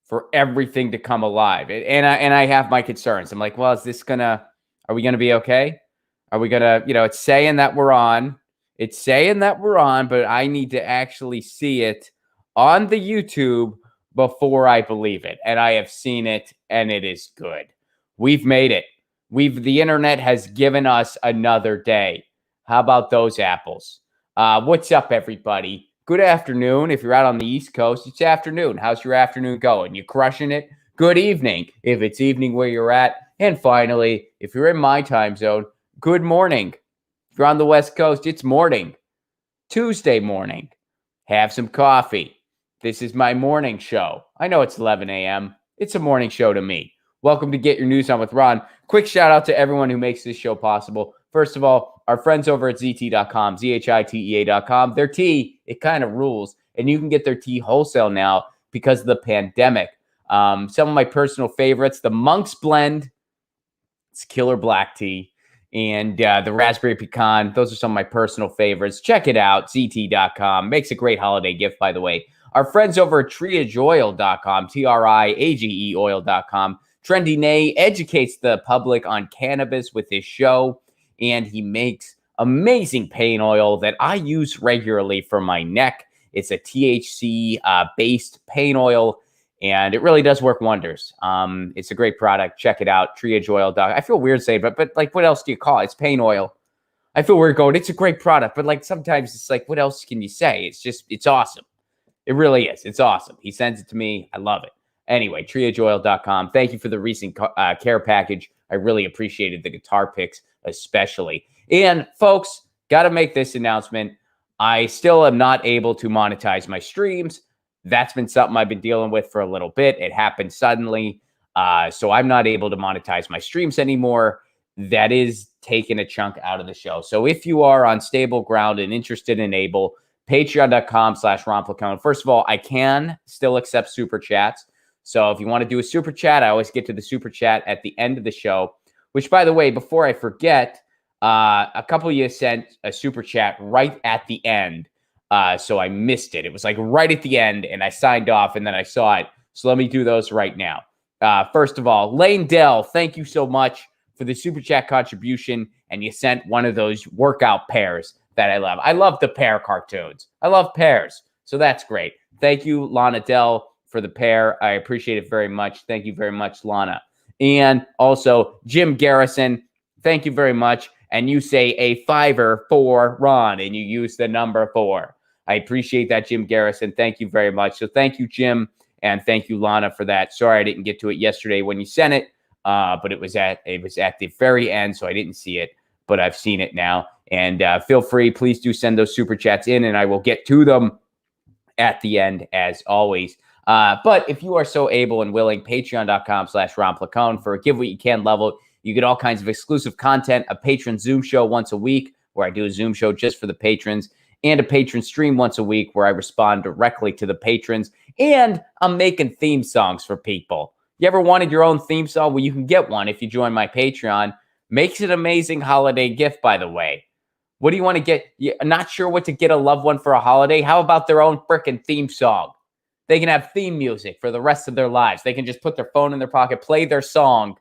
for everything to come alive. And I have my concerns. I'm like, well, are we gonna be okay? Are we gonna, it's saying that we're on. It's saying that we're on, but I need to actually see it on the YouTube before I believe it. And I have seen it, and it is good. We've made it. The internet has given us another day. How about those apples? What's up, everybody? Good afternoon. If you're out on the East Coast, it's afternoon. How's your afternoon going? You crushing it? Good evening, if it's evening where you're at. And finally, if you're in my time zone, good morning. If you're on the West Coast, it's morning. Tuesday morning. Have some coffee. This is my morning show. I know it's 11 a.m. It's a morning show to me. Welcome to Get Your News On with Ron. Quick shout out to everyone who makes this show possible. First of all, our friends over at ZT.com, ZHITEA.com. Their tea, it kind of rules. And you can get their tea wholesale now because of the pandemic. Some of my personal favorites, the Monk's Blend. It's killer black tea. And the Raspberry Pecan. Those are some of my personal favorites. Check it out, ZT.com. Makes a great holiday gift, by the way. Our friends over at triageoil.com, TRIAGE oil.com. Trendy Nay educates the public on cannabis with his show, and he makes amazing pain oil that I use regularly for my neck. It's a THC-based pain oil, and it really does work wonders. It's a great product. Check it out, triageoil.com. I feel weird saying it, but like, what else do you call it? It's pain oil. I feel weird going, it's a great product, but like sometimes it's like, what else can you say? It's awesome. It really is. It's awesome. He sends it to me. I love it. Anyway, triageoil.com. Thank you for the recent care package. I really appreciated the guitar picks, especially. And folks, got to make this announcement. I still am not able to monetize my streams. That's been something I've been dealing with for a little bit. It happened suddenly. So I'm not able to monetize my streams anymore. That is taking a chunk out of the show. So if you are on stable ground and interested in able, patreon.com/Ron Placone. First of all, I can still accept super chats. So if you want to do a super chat, I always get to the super chat at the end of the show, which, by the way, before I forget, a couple of you sent a super chat right at the end. So I missed it. It was like right at the end, and I signed off, and then I saw it. So let me do those right now. First of all, Lane Dell, thank you so much for the super chat contribution, and you sent one of those workout pairs that I love. I love the pear cartoons. I love pears. So that's great. Thank you, Lana Dell, for the pair. I appreciate it very much. Thank you very much, Lana. And also, Jim Garrison, thank you very much. And you say a $5 for Ron, and you use the number 4. I appreciate that, Jim Garrison. Thank you very much. So thank you, Jim, and thank you, Lana, for that. Sorry I didn't get to it yesterday when you sent it, but it was at the very end, so I didn't see it, but I've seen it now. And feel free, please do send those super chats in, and I will get to them at the end, as always. But if you are so able and willing, patreon.com/Ron Placone for a Give What You Can level. You get all kinds of exclusive content, a patron Zoom show once a week where I do a Zoom show just for the patrons, and a patron stream once a week where I respond directly to the patrons. And I'm making theme songs for people. You ever wanted your own theme song? Well, you can get one if you join my Patreon. Makes it an amazing holiday gift, by the way. What do you want to get? You're not sure what to get a loved one for a holiday? How about their own freaking theme song? They can have theme music for the rest of their lives. They can just put their phone in their pocket, play their song.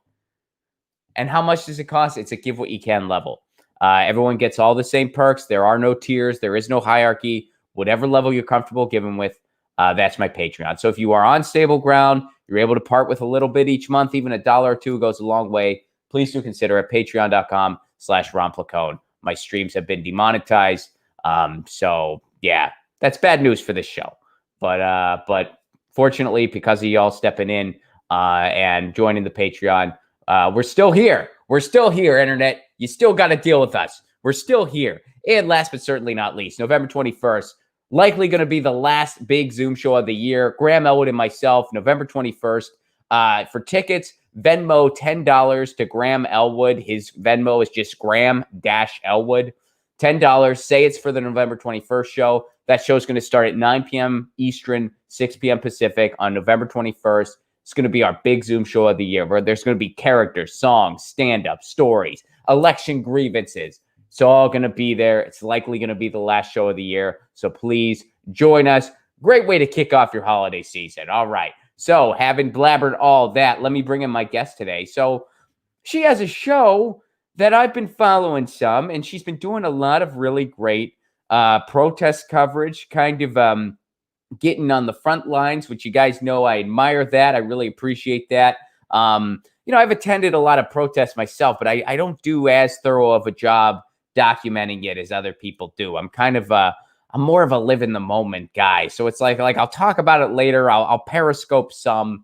And how much does it cost? It's a Give What You Can level. Everyone gets all the same perks. There are no tiers. There is no hierarchy. Whatever level you're comfortable giving with, that's my Patreon. So if you are on stable ground, you're able to part with a little bit each month, even $1 or $2 goes a long way. Please do consider it. Patreon.com/Ron Placone. My streams have been demonetized. So yeah, that's bad news for this show. But fortunately, because of y'all stepping in and joining the Patreon, we're still here. We're still here, Internet. You still got to deal with us. We're still here. And last but certainly not least, November 21st, likely going to be the last big Zoom show of the year. Graham Elwood and myself, November 21st. For tickets, Venmo $10 to Graham Elwood. His Venmo is just Graham-Elwood. $10. Say it's for the November 21st show. That show is going to start at 9 p.m. Eastern, 6 p.m. Pacific on November 21st. It's going to be our big Zoom show of the year where there's going to be characters, songs, stand-up, stories, election grievances. It's all going to be there. It's likely going to be the last show of the year. So please join us. Great way to kick off your holiday season. All right. So, having blabbered all that, let me bring in my guest today. So, she has a show that I've been following some, and she's been doing a lot of really great protest coverage, kind of getting on the front lines, which you guys know I admire that. I really appreciate that. I've attended a lot of protests myself, but I don't do as thorough of a job documenting it as other people do. I'm kind of I'm more of a live in the moment guy. So it's like I'll talk about it later. I'll periscope some,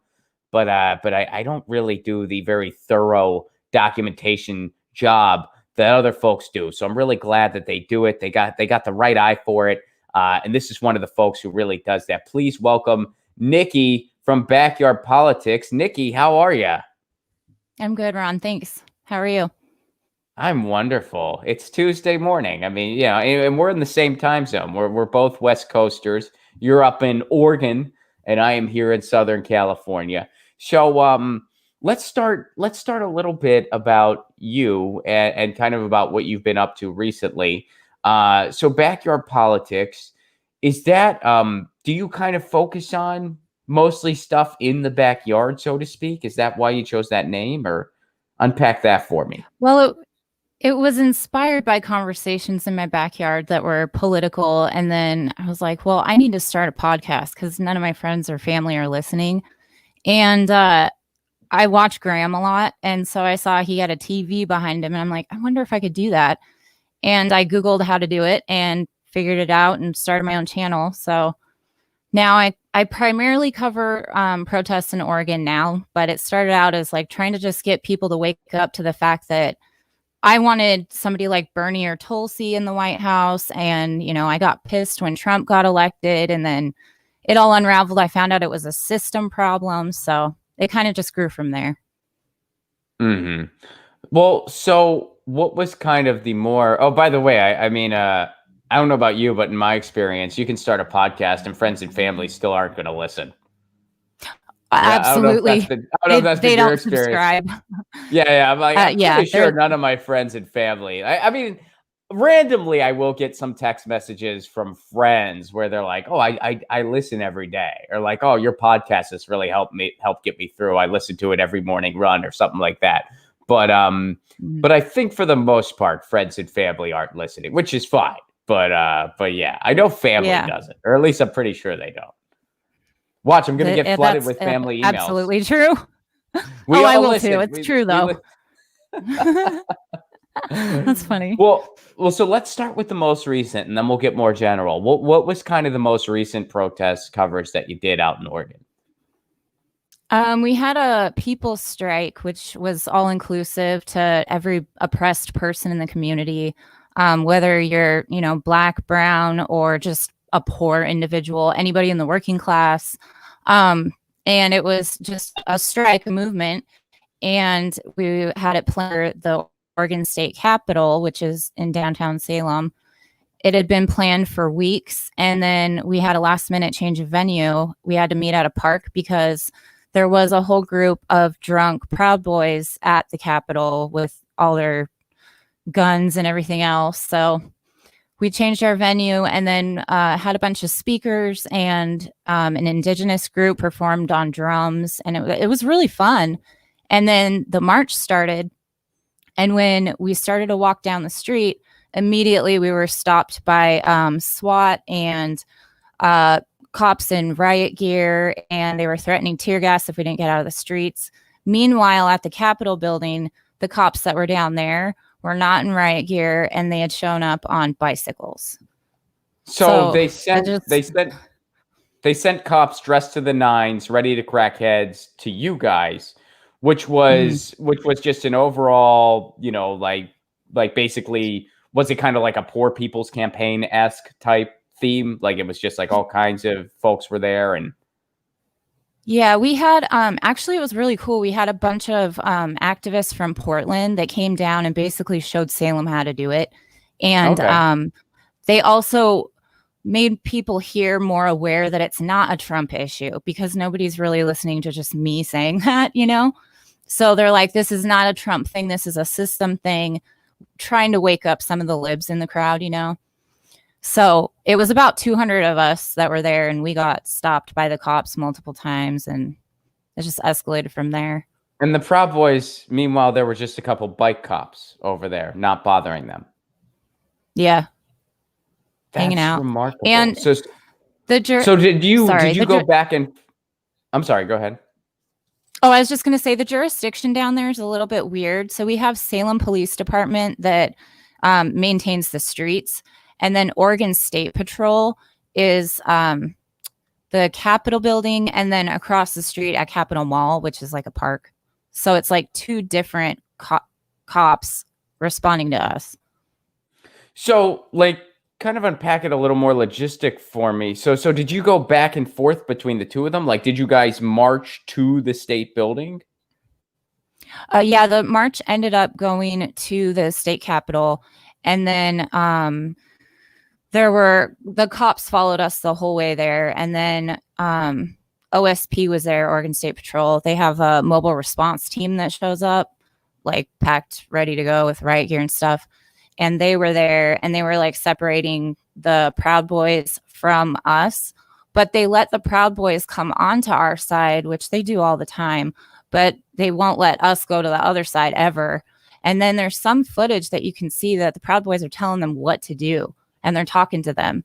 but I don't really do the very thorough documentation job that other folks do. So I'm really glad that they do it. They got the right eye for it. And this is one of the folks who really does that. Please welcome Nikki from Backyard Politics. Nikki, how are you? I'm good, Ron. Thanks. How are you? I'm wonderful. It's Tuesday morning. I mean, and we're in the same time zone. We're both West Coasters. You're up in Oregon, and I am here in Southern California. So let's start a little bit about you and kind of about what you've been up to recently. So Backyard Politics, is that do you kind of focus on mostly stuff in the backyard, so to speak? Is that why you chose that name, or unpack that for me? Well, it was inspired by conversations in my backyard that were political. And then I was like, well, I need to start a podcast because none of my friends or family are listening. And I watch Graham a lot. And so I saw he had a TV behind him. And I'm like, I wonder if I could do that. And I Googled how to do it and figured it out and started my own channel. So now I primarily cover protests in Oregon now, but it started out as like trying to just get people to wake up to the fact that I wanted somebody like Bernie or Tulsi in the White House. And, I got pissed when Trump got elected, and then it all unraveled. I found out it was a system problem. So it kind of just grew from there. Mm-hmm. Well, so what was kind of the more, oh, by the way, I don't know about you, but in my experience, you can start a podcast and friends and family still aren't going to listen. Absolutely. I don't know if that's been your experience. Subscribe. Yeah. I'm like, I'm pretty sure none of my friends and family. I mean, randomly, I will get some text messages from friends where they're like, "Oh, I listen every day," or like, "Oh, your podcast has really helped get me through. I listen to it every morning run," or something like that. But I think for the most part, friends and family aren't listening, which is fine. But yeah, I know family doesn't, or at least I'm pretty sure they don't. Watch, I'm going to get flooded with family emails. Absolutely true. I will too. It's true, though. That's funny. Well, so let's start with the most recent, and then we'll get more general. What was kind of the most recent protest coverage that you did out in Oregon? We had a people's strike, which was all-inclusive to every oppressed person in the community, whether you're, Black, brown, or just a poor individual, anybody in the working class. And it was just a strike, a movement. And we had it planned at the Oregon State Capitol, which is in downtown Salem. It had been planned for weeks. And then we had a last minute change of venue. We had to meet at a park because there was a whole group of drunk Proud Boys at the Capitol with all their guns and everything else. So we changed our venue and then had a bunch of speakers, and an indigenous group performed on drums, and it was really fun. And then the march started, and when we started to walk down the street, immediately we were stopped by SWAT and cops in riot gear, and they were threatening tear gas if we didn't get out of the streets. Meanwhile, at the Capitol building, the cops that were down there were not in riot gear, and they had shown up on bicycles. So they sent cops dressed to the nines, ready to crack heads to you guys, which was just an overall, like basically, was it kind of like a poor people's campaign-esque type theme? Like it was just like all kinds of folks were there and. Yeah, we had, actually, it was really cool. We had a bunch of activists from Portland that came down and basically showed Salem how to do it. And they also made people here more aware that it's not a Trump issue, because nobody's really listening to just me saying that, So they're like, this is not a Trump thing. This is a system thing, trying to wake up some of the libs in the crowd, So it was about 200 of us that were there, and we got stopped by the cops multiple times, and it just escalated from there. And the Proud Boys, meanwhile, there were just a couple bike cops over there, not bothering them. Yeah. Hanging That's out. remarkable. And So did you go back and I'm sorry, go ahead. Oh, I was just going to say the jurisdiction down there is a little bit weird. So we have Salem Police Department that maintains the streets, and then Oregon State Patrol is the Capitol building, and then across the street at Capitol Mall, which is like a park. So it's like two different cops responding to us. So, like, kind of unpack it a little more logistic for me. So did you go back and forth between the two of them? Like, did you guys march to the state building? Yeah, the march ended up going to the state capitol, and then the cops followed us the whole way there, and then OSP was there, Oregon State Patrol. They have a mobile response team that shows up, like packed, ready to go with riot gear and stuff. And they were there, and they were like separating the Proud Boys from us, but they let the Proud Boys come onto our side, which they do all the time, but they won't let us go to the other side ever. And then there's some footage that you can see that the Proud Boys are telling them what to do, and they're talking to them.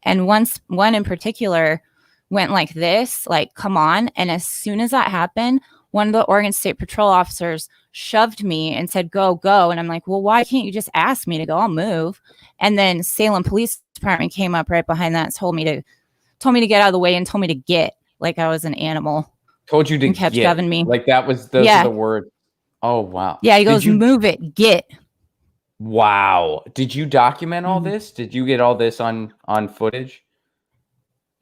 And one in particular went like this, like, come on. And as soon as that happened, one of the Oregon State Patrol officers shoved me and said, go, go. And I'm like, well, why can't you just ask me to go? I'll move. And then Salem Police Department came up right behind that and told me to get out of the way and told me to get, like I was an animal. Told you to kept get. shoving me. Like that was those are the words. Oh, wow. Yeah, he goes, move it, get. Wow. Did you document all this? Did you get all this on footage?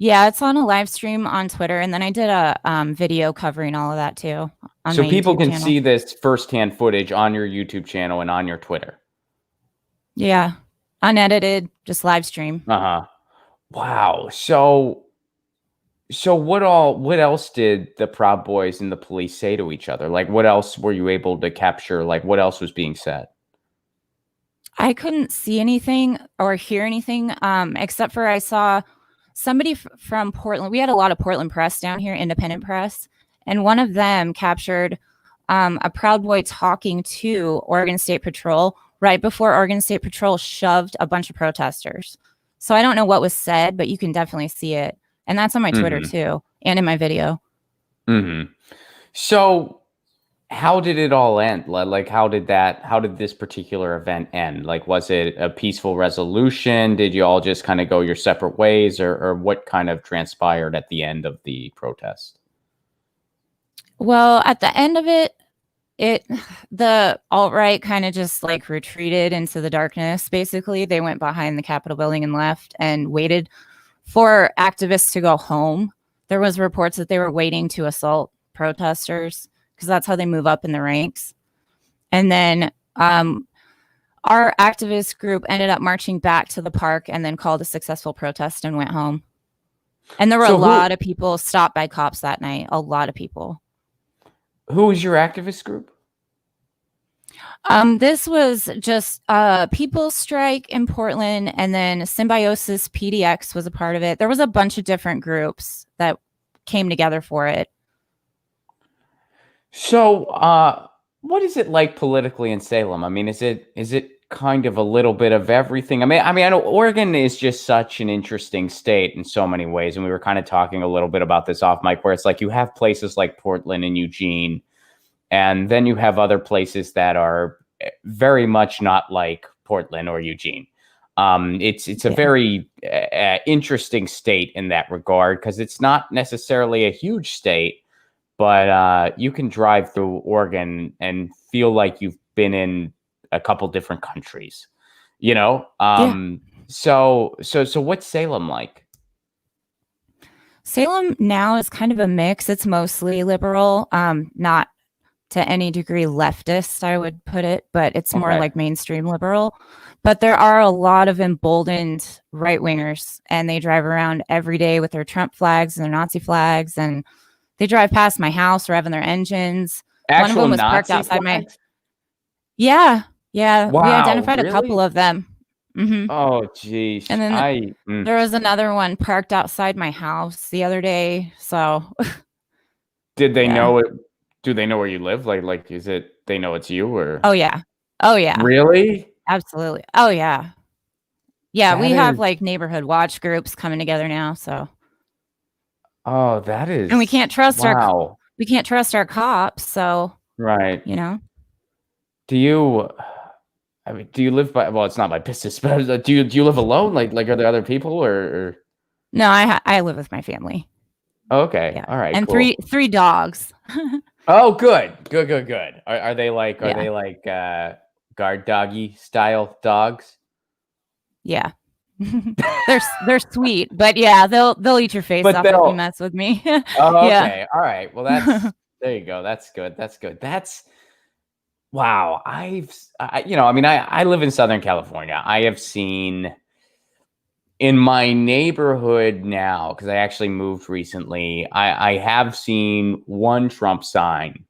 Yeah, it's on a live stream on Twitter, and then I did a video covering all of that too. So people can see this firsthand footage on your YouTube channel and on your Twitter. Yeah, unedited, just live stream. Wow. So what else did the Proud Boys and the police say to each other? Like, what else were you able to capture? Like, what else was being said? I couldn't see anything or hear anything, except for I saw somebody from Portland. We had a lot of Portland press down here, independent press, and one of them captured a Proud Boy talking to Oregon State Patrol right before Oregon State Patrol shoved a bunch of protesters. So I don't know what was said, but you can definitely see it. And that's on my Twitter too, and in my video. So how did it all end? Like, how did this particular event end? Like, was it a peaceful resolution? Did you all just kind of go your separate ways, or what kind of transpired at the end of the protest? Well, at the end of it, the alt-right kind of just like retreated into the darkness. Basically, they went behind the Capitol building and left and waited for activists to go home. There was reports that they were waiting to assault protesters because that's how they move up in the ranks. And then our activist group ended up marching back to the park and then called a successful protest and went home. And there were a lot of people stopped by cops that night. A lot of people. Who was your activist group? This was just People's Strike in Portland, and then Symbiosis PDX was a part of it. There was a bunch of different groups that came together for it. So, what is it like politically in Salem? I mean, is it kind of a little bit of everything? I mean, I know Oregon is just such an interesting state in so many ways, and we were kind of talking a little bit about this off mic, where it's like you have places like Portland and Eugene, and then you have other places that are very much not like Portland or Eugene. It's a very interesting state in that regard, because it's not necessarily a huge state, but you can drive through Oregon and feel like you've been in a couple different countries, you know? So what's Salem like? Salem now is kind of a mix. It's mostly liberal, not to any degree leftist, I would put it, but it's more like mainstream liberal. But there are a lot of emboldened right-wingers, and they drive around every day with their Trump flags and their Nazi flags, and they drive past my house revving their engines. Actual one of them was Nazi parked outside flags? Yeah. Wow, we identified really? a couple of them. Oh, geez. And then there was another one parked outside my house the other day. So Did they Yeah. know it? Do they know where you live? Like, is it they know it's you or Oh yeah. Oh yeah. really? Absolutely. Oh yeah. Yeah, we That have is like neighborhood watch groups coming together now, so that and is wow. we can't trust our cops, so, Right. you know. Do you I mean, do you live by well, it's not my business, but do you live alone? Like are there other people or No, I live with my family. oh, okay. Yeah. All right, And cool. three dogs. Oh, good. Good. Are they Yeah. like guard doggy style dogs? Yeah. They're sweet, but yeah, they'll eat your face But off if you they'll mess with me. oh, Yeah. okay. All right. Well, that's there you go. That's good. That's good. That's wow. I mean, I live in Southern California. I have seen in my neighborhood now, because I actually moved recently, I have seen one Trump sign.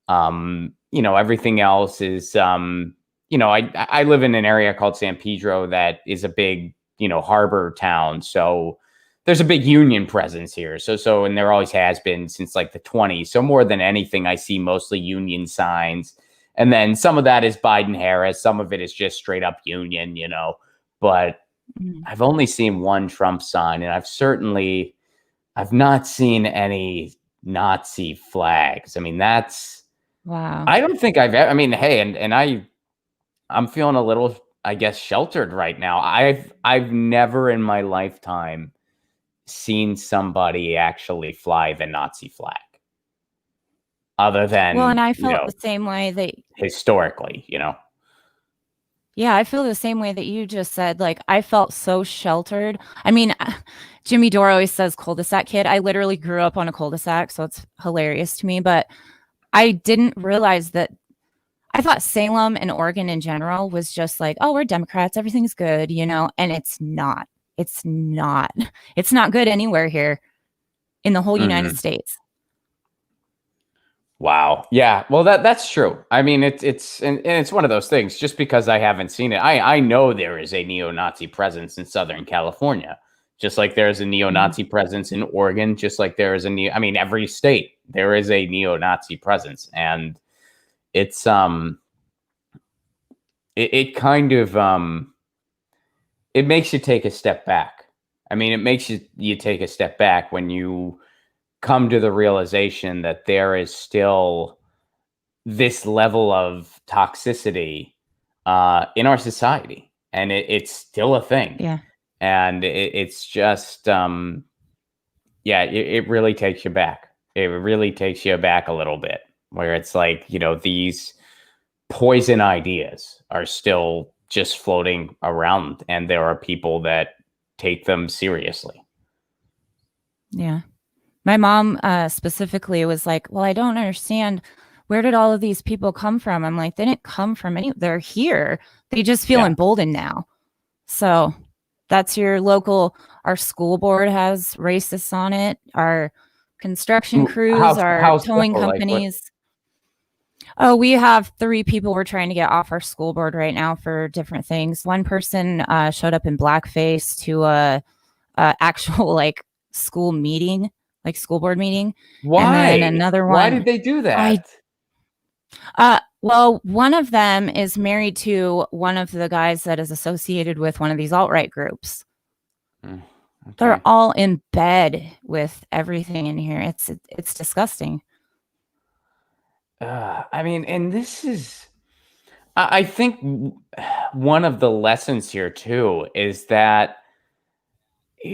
Everything else is I live in an area called San Pedro that is a big, harbor town. So there's a big union presence here. So and there always has been since like the 20s. So more than anything, I see mostly union signs. And then some of that is Biden Harris, some of it is just straight up union, But Mhm. I've only seen one Trump sign, and I've not seen any Nazi flags. I mean, Wow. I don't think I've ever, I mean, hey, I'm feeling a little, I guess, sheltered right now. I've never in my lifetime seen somebody actually fly the Nazi flag other Well, and than, I felt the same way that historically. yeah, I feel the same way that you just said. Like, I felt so sheltered. I mean, Jimmy Dore always says cul-de-sac kid. I literally grew up on a cul-de-sac, so it's hilarious to me. But I didn't realize that I thought Salem and Oregon in general was just like, oh, we're Democrats, everything's good, and it's not. It's not. It's not good anywhere here in the whole United Mhm. States. Wow. Yeah. Well, that's true. I mean, and it's one of those things. Just because I haven't seen it, I know there is a neo-Nazi presence in Southern California, just like there is a Mhm. neo-Nazi presence in Oregon, just like there is I mean, every state there is a neo-Nazi presence, and it's it kind of it makes you take a step back. I mean, it makes you take a step back when you come to the realization that there is still this level of toxicity in our society, and it's still a thing. Yeah. And it's just, yeah, it really takes you back. It really takes you back a little bit, where it's like, these poison ideas are still just floating around, and there are people that take them seriously. Yeah. My mom specifically was like, well, I don't understand. Where did all of these people come from? I'm like, they didn't come from they're here. They just feel Yeah. emboldened now. So that's your local, our school board has racists on it. Our construction crews, our How towing so? Like what? companies. Oh, we have 3 people we're trying to get off our school board right now for different things. One person showed up in blackface to a actual like school meeting, like school board meeting. And then Why? another Why one, did they do I that? well, one of them is married to one of the guys that is associated with one of these alt-right groups. Mm, They're okay. all in bed with everything in here. It's disgusting. I mean, and this is, I think one of the lessons here too is that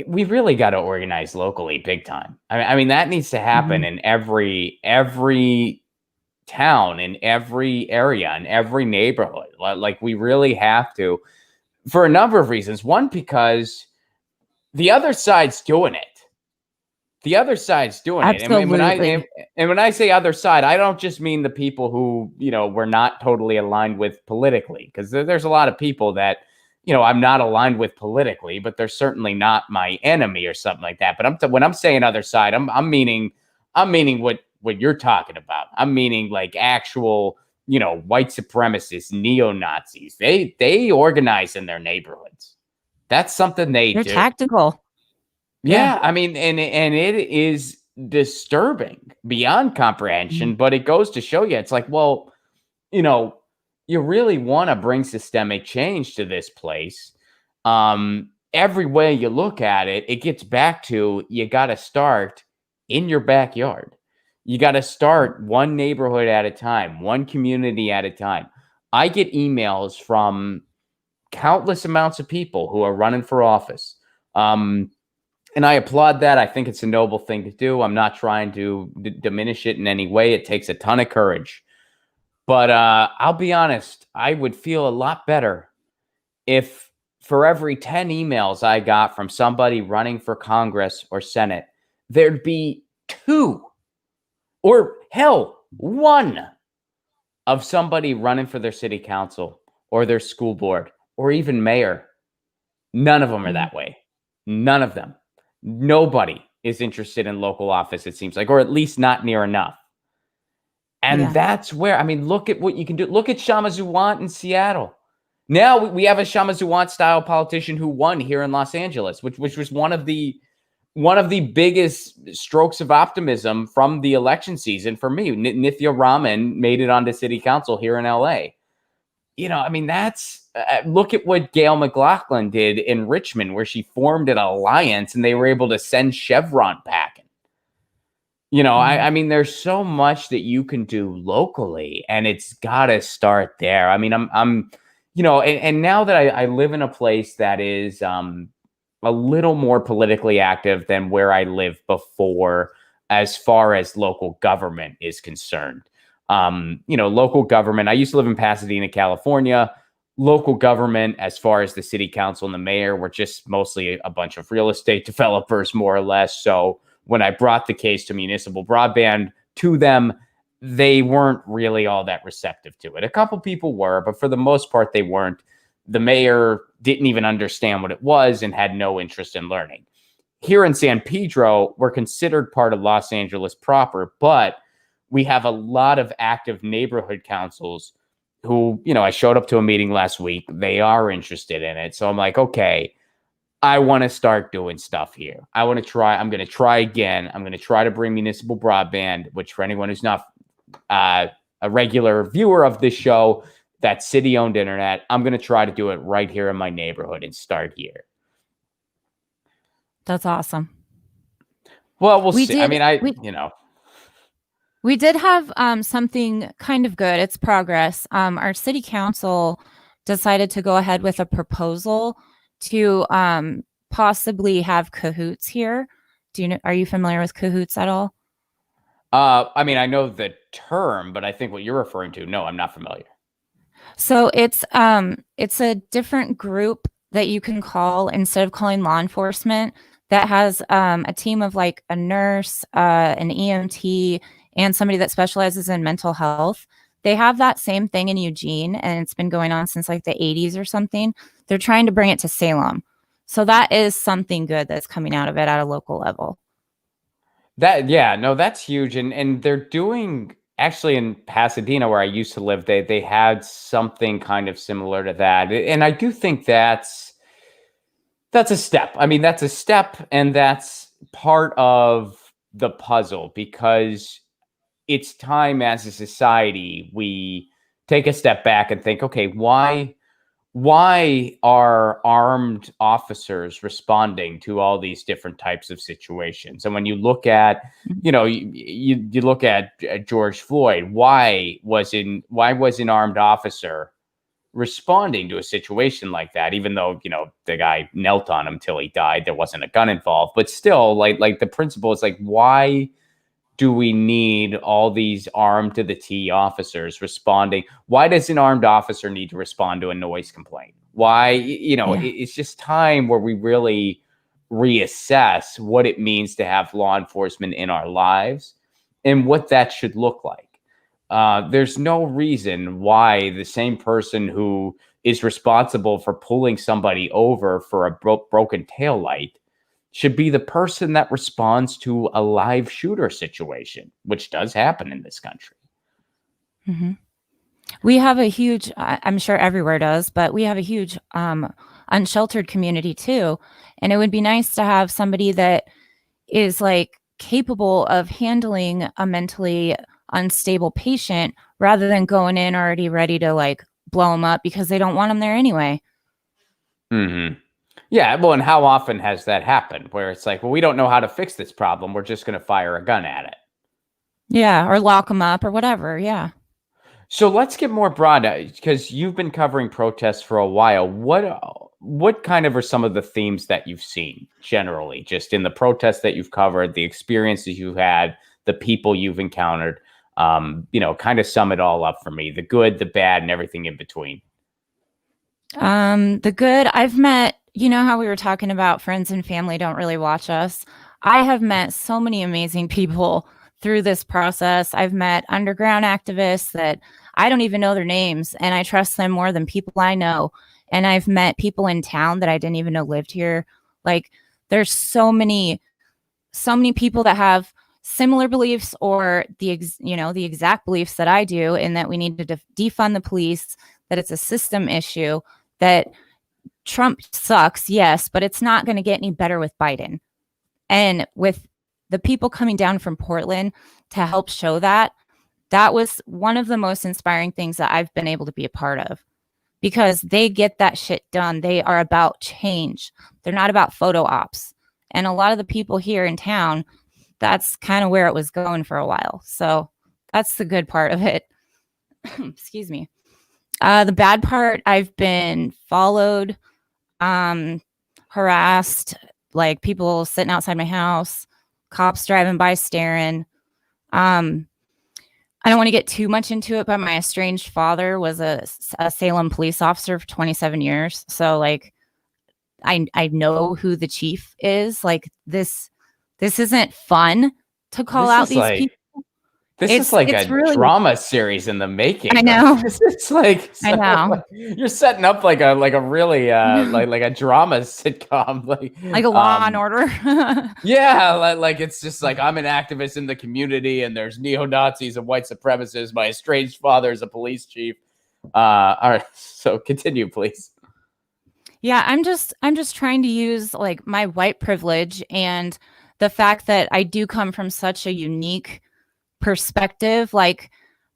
we really got to organize locally big time. I mean that needs to happen Mhm. in every town, in every area, in every neighborhood. Like we really have to, for a number of reasons. One, because the other side's doing it. The other side's doing it. Absolutely. And when I say other side, I don't just mean the people who, we're not totally aligned with politically, because there's a lot of people that, I'm not aligned with politically, but they're certainly not my enemy or something like that. But when I'm saying other side, I'm meaning what you're talking about. I'm meaning like actual, white supremacists, neo-Nazis. They organize in their neighborhoods. That's something they They're do. tactical. Yeah. Yeah, I mean, and it is disturbing beyond comprehension, but it goes to show you, it's like, well, you know, you really want to bring systemic change to this place. Every way you look at it, it gets back to, you got to start in your backyard. You got to start one neighborhood at a time, one community at a time. I get emails from countless amounts of people who are running for office. And I applaud that. I think it's a noble thing to do. I'm not trying to diminish it in any way. It takes a ton of courage. But I'll be honest, I would feel a lot better if for every 10 emails I got from somebody running for Congress or Senate, there'd be 2 or hell, 1 of somebody running for their city council or their school board or even mayor. None of them are that way. None of them. Nobody is interested in local office, it seems like, or at least not near enough. And that's where, I mean, look at what you can do. Look at Shama Zawant in Seattle. Now we have a Shama Zawant style politician who won here in Los Angeles, which was one of the biggest strokes of optimism from the election season for me. Nithya Raman made it onto city council here in LA. You know, I mean, that's look at what Gail McLaughlin did in Richmond, where she formed an alliance and they were able to send Chevron packing. You know, I mean, there's so much that you can do locally, and it's got to start there. I mean, I'm, you know, and now that I live in a place that is a little more politically active than where I lived before, as far as local government is concerned. You know, local government, I used to live in Pasadena, California. Local government, as far as the city council and the mayor, were just mostly a bunch of real estate developers, more or less. So when I brought the case to municipal broadband to them, they weren't really all that receptive to it. A couple people were, but for the most part, they weren't. The mayor didn't even understand what it was and had no interest in learning. Here in San Pedro, we're considered part of Los Angeles proper, but we have a lot of active neighborhood councils who, you know, I showed up to a meeting last week. They are interested in it. So I'm like, okay, I want to start doing stuff here. I want to try. I'm going to try again. I'm going to try to bring municipal broadband, which for anyone who's not a regular viewer of this show, that's city-owned internet. I'm going to try to do it right here in my neighborhood and start here. That's awesome. Well, we'll see. I mean, you know. We did have something kind of good. It's progress. Our city council decided to go ahead with a proposal to possibly have cahoots here. Are you familiar with cahoots at all? I mean, I know the term, but I think what you're referring to, no, I'm not familiar. So it's a different group that you can call instead of calling law enforcement, that has a team of like a nurse, an EMT, and somebody that specializes in mental health. They have that same thing in Eugene, and it's been going on since like the 80s or something. They're trying to bring it to Salem. So that is something good that's coming out of it at a local level. That's huge. And they're doing, actually in Pasadena, where I used to live, they had something kind of similar to that. And I do think that's a step. I mean, that's a step, and that's part of the puzzle, because it's time as a society we take a step back and think, okay, why are armed officers responding to all these different types of situations? And when you look at, you know, you look at George Floyd, why was an armed officer responding to a situation like that, even though, you know, the guy knelt on him till he died, there wasn't a gun involved, but still, like the principle is like, why do we need all these armed to the T officers responding? Why does an armed officer need to respond to a noise complaint? Why, you know, it's just time where we really reassess what it means to have law enforcement in our lives and what that should look like. There's no reason why the same person who is responsible for pulling somebody over for a broken taillight should be the person that responds to a live shooter situation, which does happen in this country. Mm-hmm. We have a huge, I'm sure everywhere does, but we have a huge unsheltered community too. And it would be nice to have somebody that is like capable of handling a mentally unstable patient rather than going in already ready to like blow them up because they don't want them there anyway. Mm-hmm. Yeah, well, and how often has that happened where it's like, well, we don't know how to fix this problem. We're just going to fire a gun at it. Yeah, or lock them up or whatever. Yeah. So let's get more broad because you've been covering protests for a while. What kind of are some of the themes that you've seen generally, just in the protests that you've covered, the experiences you've had, the people you've encountered? Kind of sum it all up for me: the good, the bad, and everything in between. The good, I've met, you know how we were talking about friends and family don't really watch us. I have met so many amazing people through this process. I've met underground activists that I don't even know their names, and I trust them more than people I know. And I've met people in town that I didn't even know lived here. Like, there's so many people that have similar beliefs or the exact beliefs that I do, in that we need to defund the police, that it's a system issue, that Trump sucks, yes, but it's not going to get any better with Biden. And with the people coming down from Portland to help show that, that was one of the most inspiring things that I've been able to be a part of, because they get that shit done. They are about change. They're not about photo ops. And a lot of the people here in town, that's kind of where it was going for a while. So that's the good part of it. Excuse me. The bad part, I've been followed, harassed, like people sitting outside my house, cops driving by staring. I don't want to get too much into it, but my estranged father was a Salem police officer for 27 years. So like, I know who the chief is. Like this isn't fun to call out these people. This is like a really drama series in the making. I know. Like, it's like, I know. Like, you're setting up like a really like a drama sitcom, like a Law and Order. Yeah, like it's just like, I'm an activist in the community, and there's neo-Nazis and white supremacists. My estranged father is a police chief. All right, so continue, please. Yeah, I'm just trying to use like my white privilege and the fact that I do come from such a unique perspective. Like,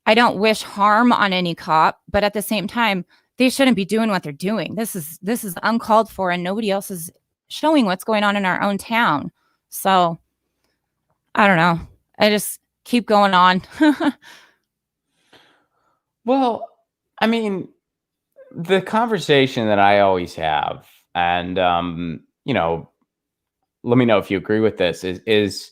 I don't wish harm on any cop, but at the same time, they shouldn't be doing what they're doing. This is uncalled for, and nobody else is showing what's going on in our own town. So I don't know. I just keep going on. Well, I mean, the conversation that I always have, and let me know if you agree with this, is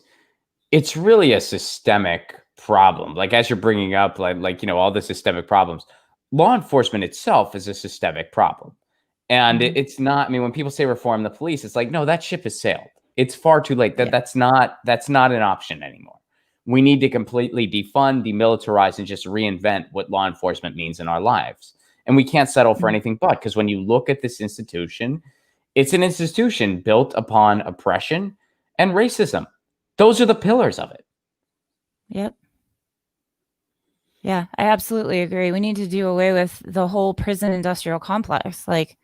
it's really a systemic problem. Like, as you're bringing up, all the systemic problems, law enforcement itself is a systemic problem. And it's not, I mean, when people say reform the police, it's like, no, that ship has sailed. It's far too late. That's not an option anymore. We need to completely defund, demilitarize, and just reinvent what law enforcement means in our lives. And we can't settle for anything but, because when you look at this institution, it's an institution built upon oppression and racism. Those are the pillars of it. Yep. Yeah, I absolutely agree. We need to do away with the whole prison industrial complex. Like,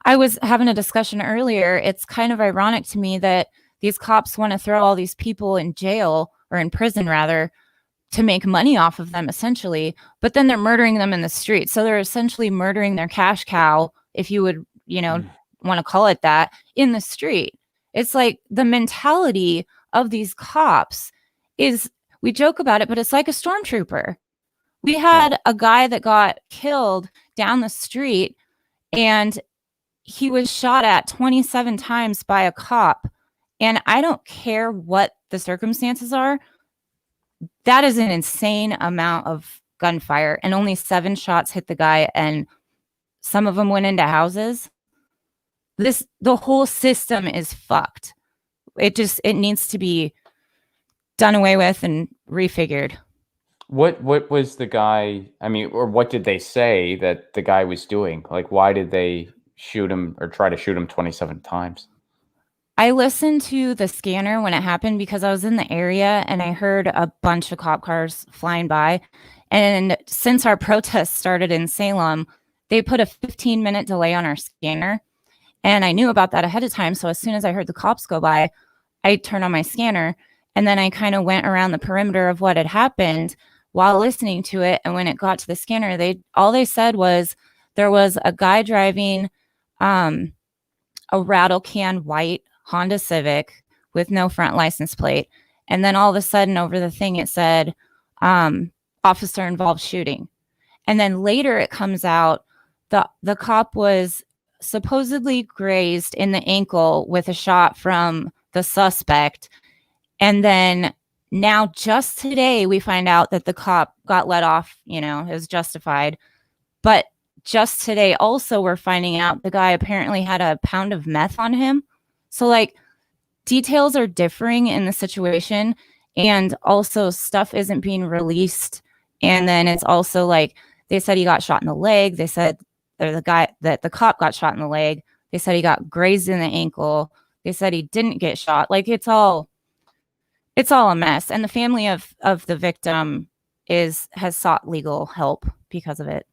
I was having a discussion earlier. It's kind of ironic to me that these cops want to throw all these people in jail, or in prison rather, to make money off of them essentially, but then they're murdering them in the street. So they're essentially murdering their cash cow, if you would, want to call it that, in the street. It's like the mentality of these cops is, we joke about it, but it's like a stormtrooper. We had a guy that got killed down the street, and he was shot at 27 times by a cop. And I don't care what the circumstances are. That is an insane amount of gunfire, and only 7 shots hit the guy, and some of them went into houses. The whole system is fucked. It needs to be done away with and refigured. What was the guy, I mean, or what did they say that the guy was doing? Like, why did they shoot him or try to shoot him 27 times? I listened to the scanner when it happened because I was in the area, and I heard a bunch of cop cars flying by. And since our protest started in Salem, they put a 15-minute delay on our scanner. And I knew about that ahead of time. So as soon as I heard the cops go by, I turned on my scanner, And then I kind of went around the perimeter of what had happened while listening to it. And when it got to the scanner, all they said was there was a guy driving a rattle can white Honda Civic with no front license plate. And then all of a sudden over the thing, it said officer involved shooting. And then later it comes out the cop was supposedly grazed in the ankle with a shot from the suspect. And then now just today we find out that the cop got let off, it was justified. But just today also we're finding out the guy apparently had a pound of meth on him. So like details are differing in the situation, and also stuff isn't being released. And then it's also like they said he got shot in the leg. They said the cop got shot in the leg. They said he got grazed in the ankle. They said he didn't get shot. Like it's all a mess. And the family of the victim has sought legal help because of it.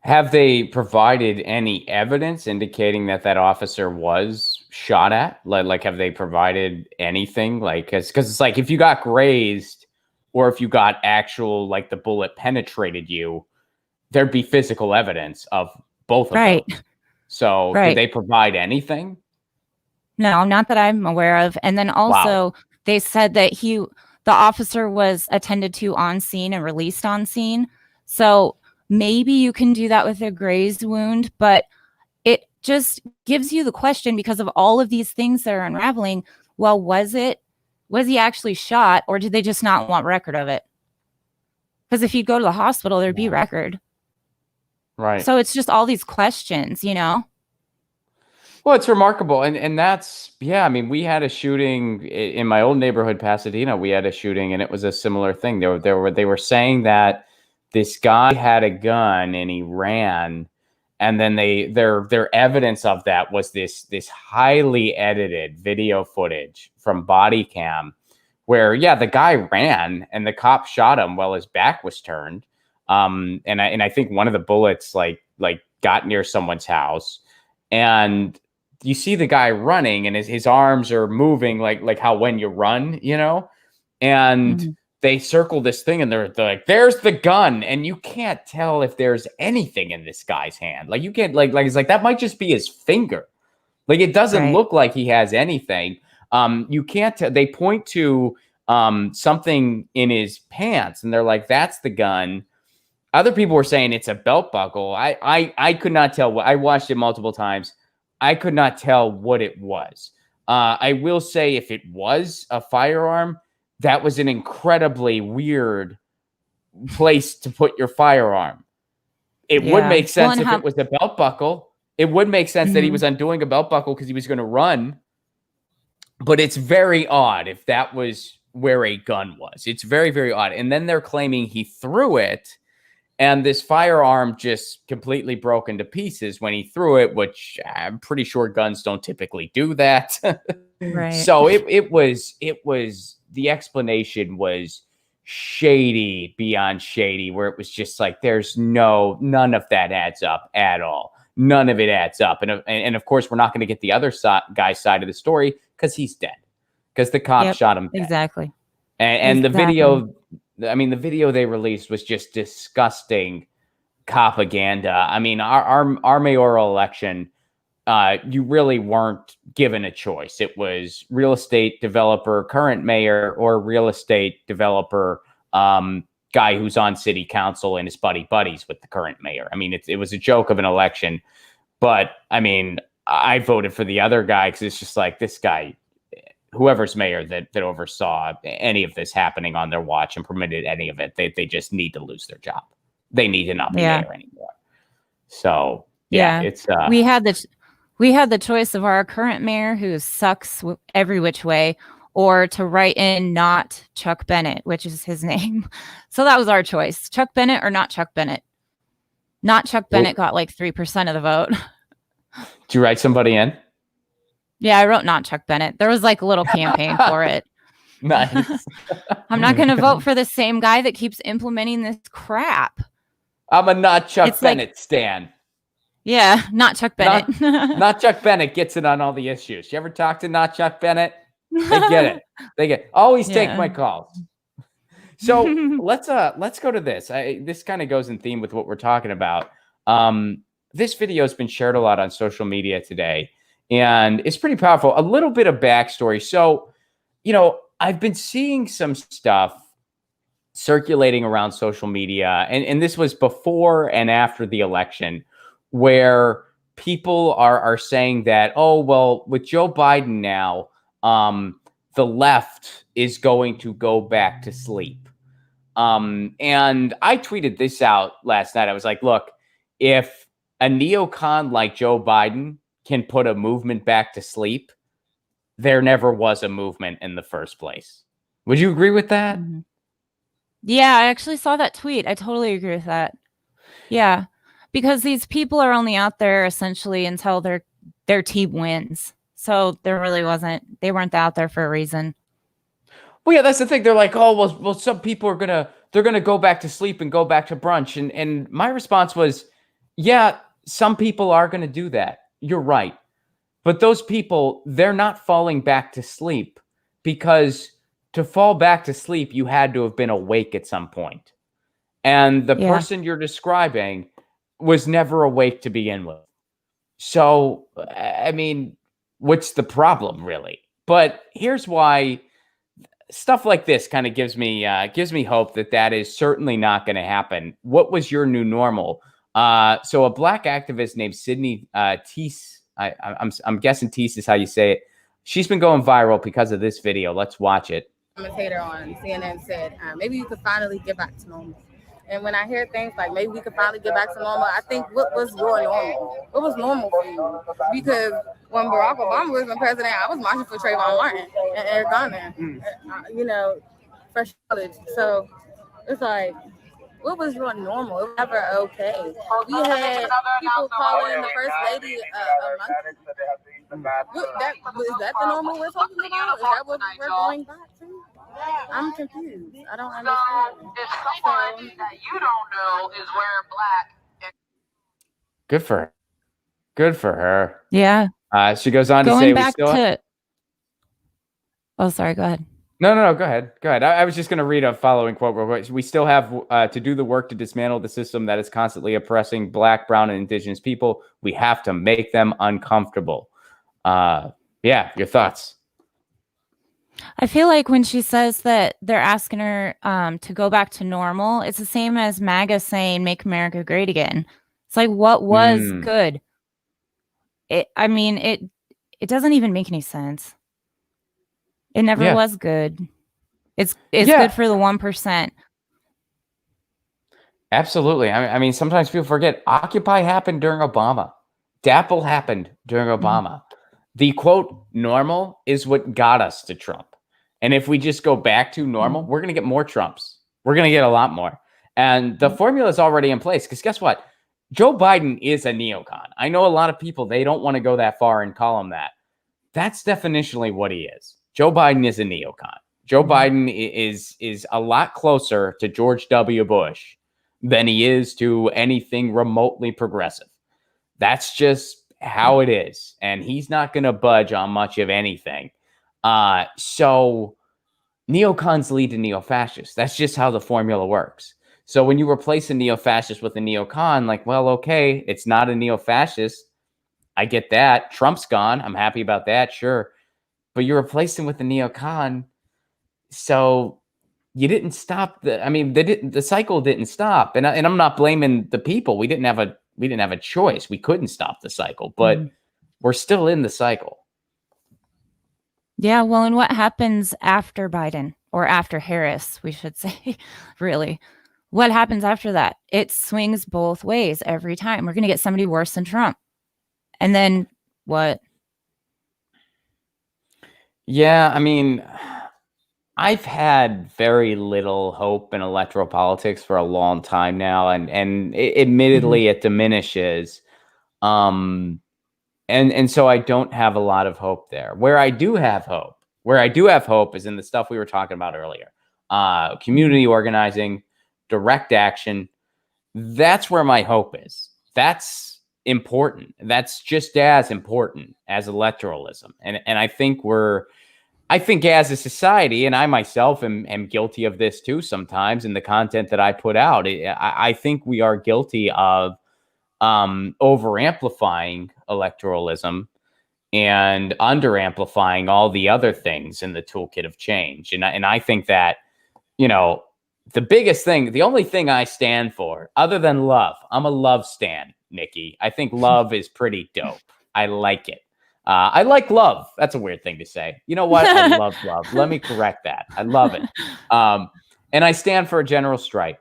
Have they provided any evidence indicating that officer was shot at? Like have they provided anything? Like, because it's like if you got grazed or if you got actual, like the bullet penetrated you, there'd be physical evidence of both of them. So did they provide anything? No, not that I'm aware of. And then also they said that the officer was attended to on scene and released on scene. So maybe you can do that with a grazed wound, but it just gives you the question because of all of these things that are unraveling. Well, was he actually shot, or did they just not want record of it? Because if you go to the hospital, there'd be record. Right. So it's just all these questions, Well, it's remarkable. And that's, I mean, we had a shooting in my old neighborhood, Pasadena. We had a shooting and it was a similar thing. They were saying that this guy had a gun and he ran. And then their evidence of that was this highly edited video footage from body cam where, the guy ran and the cop shot him while his back was turned. And I think one of the bullets like got near someone's house, and you see the guy running and his arms are moving like how when you run, and they circle this thing and they're like, there's the gun. And you can't tell if there's anything in this guy's hand. Like you can't like it's like that might just be his finger. Like it doesn't look like he has anything. You can't tell. They point to something in his pants and they're like, that's the gun. Other people were saying it's a belt buckle. I could not tell. I watched it multiple times. I could not tell what it was. I will say if it was a firearm, that was an incredibly weird place to put your firearm. It would make sense if it was a belt buckle. It would make sense that he was undoing a belt buckle because he was going to run. But it's very odd if that was where a gun was. It's very, very odd. And then they're claiming he threw it. And this firearm just completely broke into pieces when he threw it, which I'm pretty sure guns don't typically do that. Right. So it was the explanation was shady beyond shady, where it was just like, there's none of that adds up at all. None of it adds up. And of course, we're not going to get the other guy's side of the story because he's dead, because the cop shot him dead. Exactly. And the video, I mean, the video they released was just disgusting propaganda. I mean, our mayoral election, you really weren't given a choice. It was real estate developer, current mayor, or real estate developer, guy who's on city council and is buddies with the current mayor. I mean, it was a joke of an election, but I mean, I voted for the other guy because it's just like this guy, whoever's mayor that oversaw any of this happening on their watch and permitted any of it, they just need to lose their job. They need to not be mayor anymore. So it's we had the choice of our current mayor, who sucks every which way, or to write in not Chuck Bennett, which is his name. So that was our choice: Chuck Bennett or not Chuck Bennett. Not Chuck Bennett got like 3% of the vote. Did you write somebody in? Yeah, I wrote not Chuck Bennett. There was like a little campaign for it. Nice. I'm not going to vote for the same guy that keeps implementing this crap. I'm a not Chuck Bennett stan. Yeah, not Chuck Bennett. Not Chuck Bennett gets it on all the issues. You ever talk to not Chuck Bennett? They get it. They get always take my Yeah. calls. So let's go to this. This kind of goes in theme with what we're talking about. This video has been shared a lot on social media today, and it's pretty powerful. A little bit of backstory. So, I've been seeing some stuff circulating around social media, and this was before and after the election, where people are saying that, oh, well, with Joe Biden now, the left is going to go back to sleep. And I tweeted this out last night. I was like, look, if a neocon like Joe Biden can put a movement back to sleep, there never was a movement in the first place. Would you agree with that? Mm-hmm. Yeah, I actually saw that tweet. I totally agree with that. Yeah, because these people are only out there essentially until their team wins. So they weren't out there for a reason. Well, yeah, that's the thing. They're like, oh, well, some people they're gonna go back to sleep and go back to brunch. And my response was, yeah, some people are gonna do that. You're right. But those people, they're not falling back to sleep, because to fall back to sleep, you had to have been awake at some point. And the person you're describing was never awake to begin with. So, I mean, what's the problem, really? But here's why stuff like this kind of gives me hope that is certainly not going to happen. What was your new normal? So a black activist named Sydney Teese, I'm guessing Teese is how you say it. She's been going viral because of this video. Let's watch it. Commentator on CNN said, maybe you could finally get back to normal. And when I hear things like maybe we could finally get back to normal, I think, what was your normal? What was normal for you? Because when Barack Obama was the president, I was marching for Trayvon Martin and Eric Garner, fresh college. So it's like, what was your normal? It was never okay. We had people calling the first lady a monkey. Is that the normal we're talking about? Is that what we're going back to? I'm confused. I don't understand. If someone that you don't know is wearing black. Good for her. Good for her. Yeah. She goes on to say, we still. Oh, sorry. Go ahead. No. Go ahead. I was just going to read a following quote real quick. We still have to do the work to dismantle the system that is constantly oppressing Black, Brown, and Indigenous people. We have to make them uncomfortable. Yeah, your thoughts? I feel like when she says that they're asking her to go back to normal, it's the same as MAGA saying "Make America Great Again." It's like, what was good? It doesn't even make any sense. It never was good. It's good for the 1%. Absolutely. I mean, sometimes people forget Occupy happened during Obama. DAPL happened during Obama. The quote normal is what got us to Trump. And if we just go back to normal, we're going to get more Trumps. We're going to get a lot more. And the formula is already in place, because guess what? Joe Biden is a neocon. I know a lot of people, they don't want to go that far and call him that. That's definitionally what he is. Joe Biden is a neocon. Joe Biden is a lot closer to George W. Bush than he is to anything remotely progressive. That's just how it is. And he's not going to budge on much of anything. So neocons lead to neo-fascists. That's just how the formula works. So when you replace a neo-fascist with a neocon, like, well, okay, it's not a neo-fascist. I get that. Trump's gone. I'm happy about that. Sure. But you replaced him with a neocon. So you didn't stop the cycle didn't stop. And I'm not blaming the people. We didn't have a choice. We couldn't stop the cycle, but we're still in the cycle. Yeah. Well, and what happens after Biden, or after Harris, we should say, really? What happens after that? It swings both ways every time. We're going to get somebody worse than Trump. And then what? Yeah, I mean, I've had very little hope in electoral politics for a long time now, and admittedly it diminishes. And so I don't have a lot of hope there. Where I do have hope is in the stuff we were talking about earlier. Community organizing, direct action. That's where my hope is. That's important. That's just as important as electoralism. And I think we're I think as a society, and I myself am guilty of this too sometimes in the content that I put out, I think we are guilty of over amplifying electoralism and under amplifying all the other things in the toolkit of change. And I think that, you know, the biggest thing, the only thing I stand for other than love, I'm a love stan, Nikki. I think love is pretty dope. I like it. I like love. That's a weird thing to say. You know what? I love love. Let me correct that. I love it. And I stand for a general strike.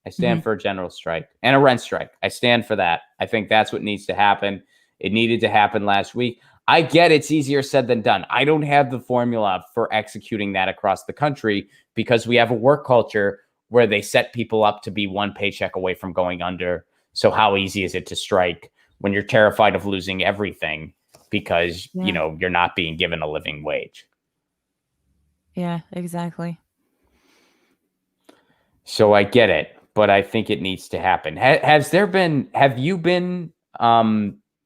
I stand for a general strike and a rent strike. I stand for that. I think that's what needs to happen. It needed to happen last week. I get it's easier said than done. I don't have the formula for executing that across the country because we have a work culture where they set people up to be one paycheck away from going under. So how easy is it to strike when you're terrified of losing everything because, you know, you're not being given a living wage? Yeah, exactly. So I get it, but I think it needs to happen. Have you been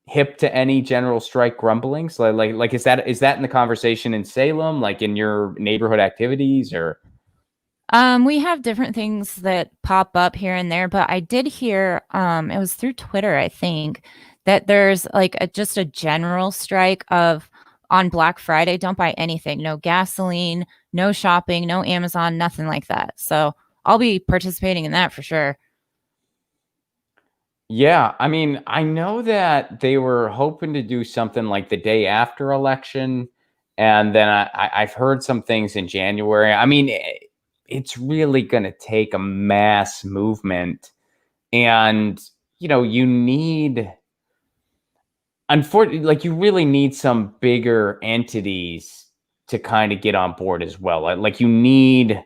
hip to any general strike grumblings? Like is that in the conversation in Salem, like in your neighborhood activities, or? We have different things that pop up here and there, but I did hear, it was through Twitter, I think, that there's like just a general strike of on Black Friday, don't buy anything, no gasoline, no shopping, no Amazon, nothing like that. So I'll be participating in that for sure. Yeah, I mean, I know that they were hoping to do something like the day after election, and then I've heard some things in January. I mean, it's really going to take a mass movement, and you know, you need, unfortunately, like you really need some bigger entities to kind of get on board as well. Like you need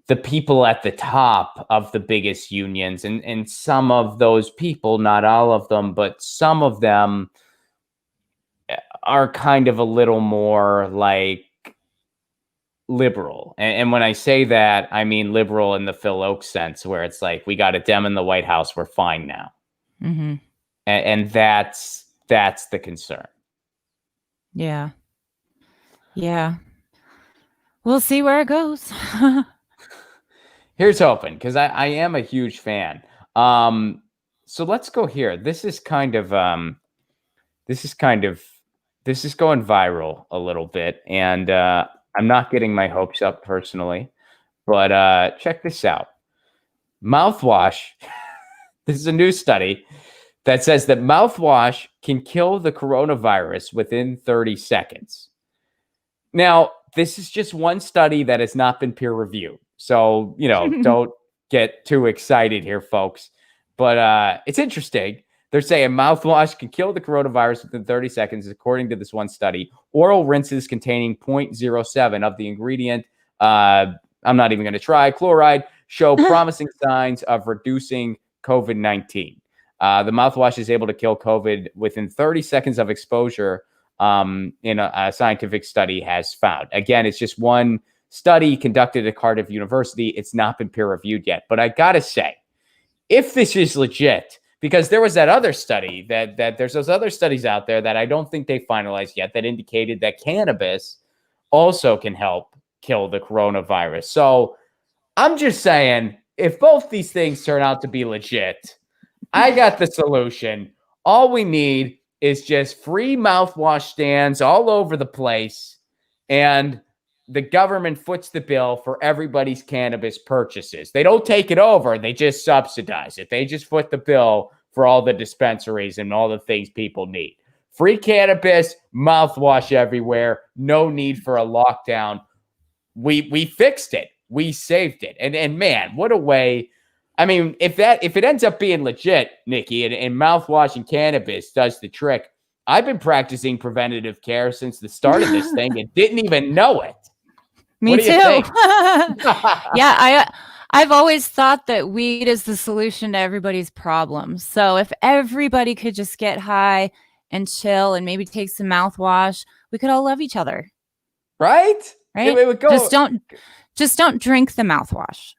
the people at the top of the biggest unions, and some of those people, not all of them, but some of them are kind of a little more like liberal. And when I say that, I mean liberal in the Phil Oakes sense, where it's like, we got a Dem in the White House, we're fine now. And that's the concern. Yeah. We'll see where it goes. Here's hoping, because I am a huge fan. So let's go here. This is going viral a little bit, and I'm not getting my hopes up personally, but check this out. Mouthwash. This is a new study that says that mouthwash can kill the coronavirus within 30 seconds. Now, this is just one study that has not been peer reviewed. So, you know, don't get too excited here, folks. But it's interesting. They're saying mouthwash can kill the coronavirus within 30 seconds, according to this one study. Oral rinses containing 0.07 of the ingredient, I'm not even going to try, chloride, show promising signs of reducing COVID-19. The mouthwash is able to kill COVID within 30 seconds of exposure, in a scientific study has found. Again, it's just one study conducted at Cardiff University. It's not been peer reviewed yet. But I got to say, if this is legit, because there was that other study that there's those other studies out there that I don't think they finalized yet that indicated that cannabis also can help kill the coronavirus. So I'm just saying, if both these things turn out to be legit, I got the solution. All we need is just free mouthwash stands all over the place, and the government foots the bill for everybody's cannabis purchases. They don't take it over. They just subsidize it. They just foot the bill for all the dispensaries and all the things people need. Free cannabis, mouthwash everywhere. No need for a lockdown. We fixed it. We saved it. And man, what a way. I mean, if it ends up being legit, Nikki, and mouthwash and cannabis does the trick, I've been practicing preventative care since the start of this thing and didn't even know it. Me too. Yeah, I've always thought that weed is the solution to everybody's problems. So if everybody could just get high and chill and maybe take some mouthwash, we could all love each other. Right? Right? Just don't drink the mouthwash.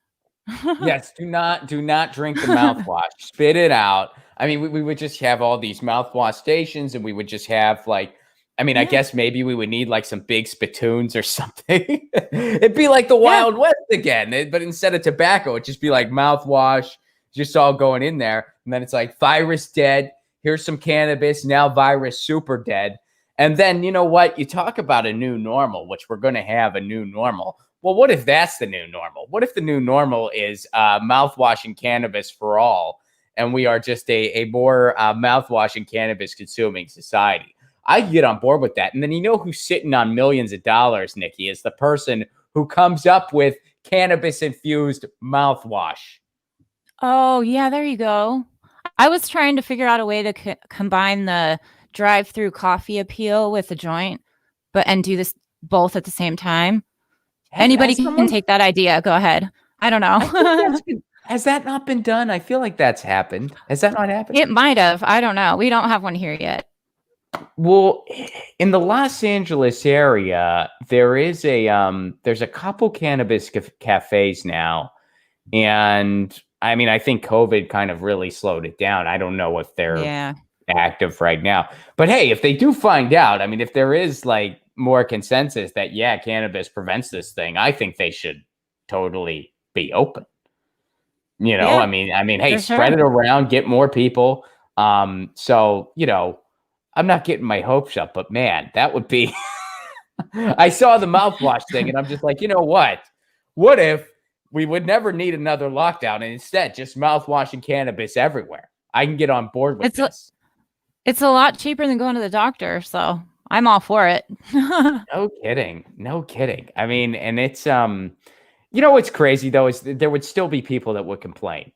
Yes, do not drink the mouthwash. Spit it out. I mean, we would just have all these mouthwash stations, and we would just have like I mean, I guess maybe we would need like some big spittoons or something. It'd be like the Wild West again, but instead of tobacco, it'd just be like mouthwash, just all going in there. And then it's like virus dead. Here's some cannabis. Now virus super dead. And then, you know what? You talk about a new normal, which we're going to have a new normal. Well, what if that's the new normal? What if the new normal is mouthwash and cannabis for all, and we are just a more mouthwash and cannabis consuming society? I get on board with that. And then you know who's sitting on millions of dollars, Nikki, is the person who comes up with cannabis-infused mouthwash. Oh, yeah, there you go. I was trying to figure out a way to combine the drive-through coffee appeal with the joint, and do this both at the same time. Anybody can take that idea. Go ahead. I don't know. Has that not been done? I feel like that's happened. Has that not happened? It might have. I don't know. We don't have one here yet. Well, in the Los Angeles area, there is there's a couple cannabis cafes now, and I mean, I think COVID kind of really slowed it down. I don't know if they're active right now, but hey, if they do find out, I mean, if there is like more consensus that cannabis prevents this thing, I think they should totally be open. You know, I mean, hey, spread it around, get more people. So, you know, I'm not getting my hopes up, but man, that would be, I saw the mouthwash thing and I'm just like, you know what? What if we would never need another lockdown and instead just mouthwash and cannabis everywhere? I can get on board with this. It's a lot cheaper than going to the doctor, so I'm all for it. No kidding. No kidding. I mean, and it's, you know, what's crazy though, is there would still be people that would complain.